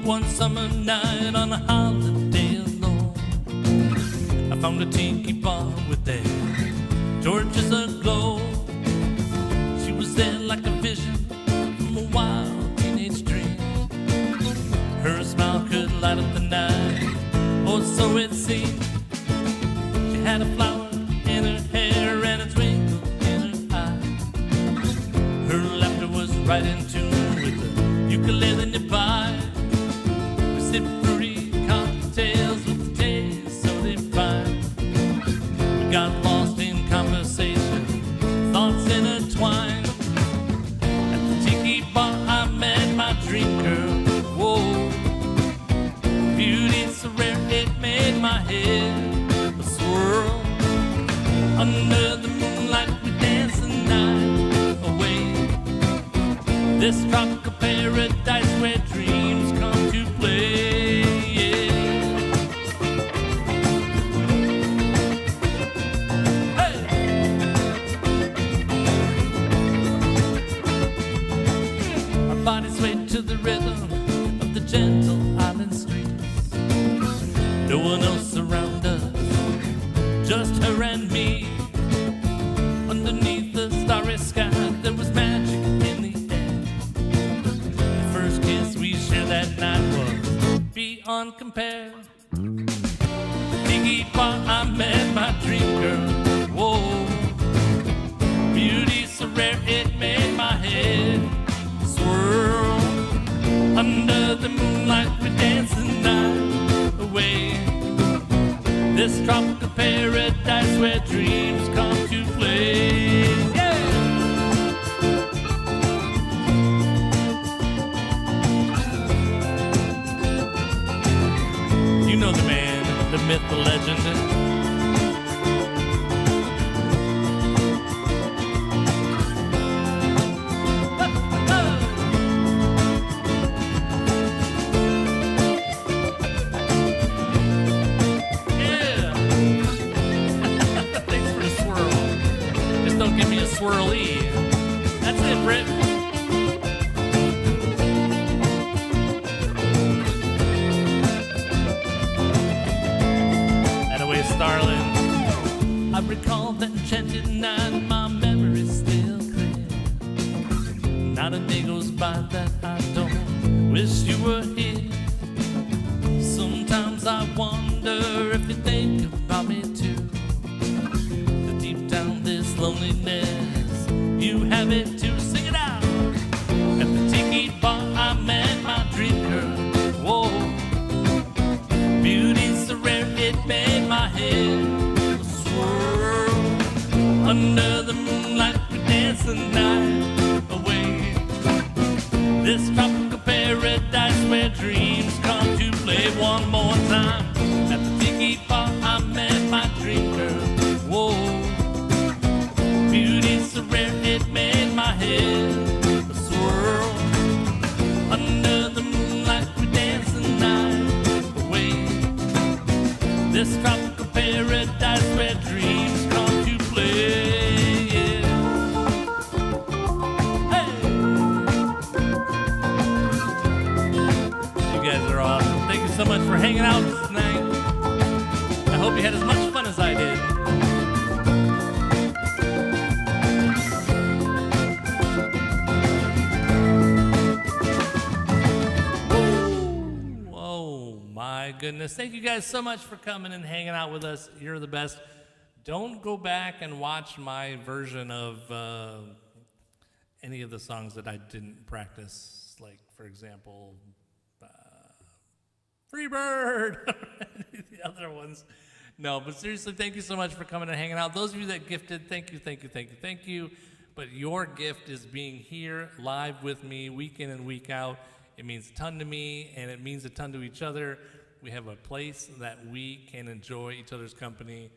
One summer night on a holiday alone, I found a tiki bar with their torches aglow. She was there like a vision from a wild teenage dream. Her smile could light up the night, or so it seemed. She had a flower in her hair and a twinkle in her eye. Her laughter was right in tune with the ukulele nearby. Sip free cocktails with the taste so divine. We got lost in conversation, thoughts intertwined. At the tiki bar I met my dream girl. Whoa, beauty so rare it made my head a swirl. Under the moonlight we danced the night away. This tropical paradise where dreams come to play. Bodies sway to the rhythm of the gentle island streets. No one else around us, just her and me. Underneath the starry sky, there was magic in the air. The first kiss we shared that night was beyond compare. The tiki bar I met my dream girl. Whoa, beauty so rare it made my head swirl. Under the moonlight we dance the night away. This tropical paradise where dreams come to play. Yeah. You know the man, the myth, the legend. Swirly. That's it, Britt. enchanted night, my memory's still clear. Not a day goes by that I don't wish you were here. Sometimes I wonder if you think about me too. That deep down this loneliness, you have it too. Sing it out. At the tiki bar I met my dream girl. Whoa, beauty's so rare it made my head swirl. Under the moonlight we dance the night away. This tropical paradise where dreams come to play. One more time. At the tiki bar I met my dream girl. Whoa, beauty's so rare it made my head swirl. Under the moonlight we dance the night away. This tropical paradise where dreams come to play. Yeah. Hey, you guys are awesome. Thank you so much for hanging out tonight. I hope you had as much fun as I did. My goodness. Thank you guys so much for coming and hanging out with us. You're the best. Don't go back and watch my version of any of the songs that I didn't practice. Like, for example, Free Bird, the other ones. No, but seriously, thank you so much for coming and hanging out. Those of you that gifted, thank you, thank you, thank you, thank you. But your gift is being here live with me week in and week out. It means a ton to me, and it means a ton to each other. We have a place that we can enjoy each other's company.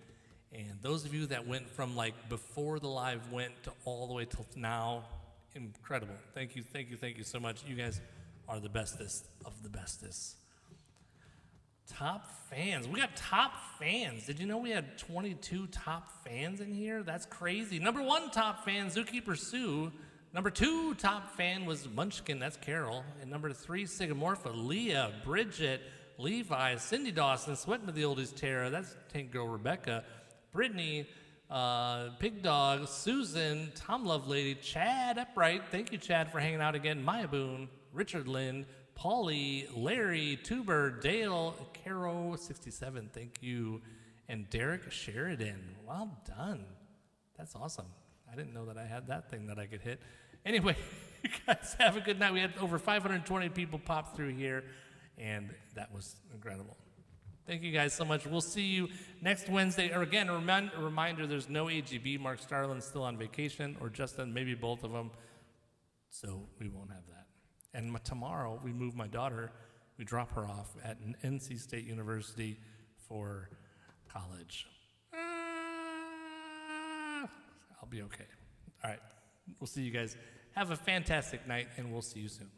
And those of you that went from like before the live went to all the way till now, incredible. Thank you, thank you, thank you so much. You guys are the bestest of the bestest. Top fans. We got top fans. Did you know we had 22 top fans in here? That's crazy. Number 1 top fan, Zookeeper Sue. Number 2 top fan was Munchkin, that's Carol. And number 3, Sigamorpha, Leah, Bridget, Levi, Cindy Dawson, Sweating to the Oldies, Tara, that's Tank Girl Rebecca, Brittany, Pig Dog, Susan, Tom Lovelady, Chad Upright, thank you Chad for hanging out again, Maya Boone, Richard Lynn, Paulie, Larry, Tuber, Dale, Caro 67, thank you, and Derek Sheridan. Well done. That's awesome. I didn't know that I had that thing that I could hit. Anyway, you guys have a good night. We had over 520 people pop through here, and that was incredible. Thank you guys so much. We'll see you next Wednesday. Or again, a reminder, there's no AGB. Mark Starlin's still on vacation, or Justin, maybe both of them. So we won't have that. And tomorrow, we move my daughter. We drop her off at NC State University for college. I'll be okay. All right. We'll see you guys. Have a fantastic night, and we'll see you soon.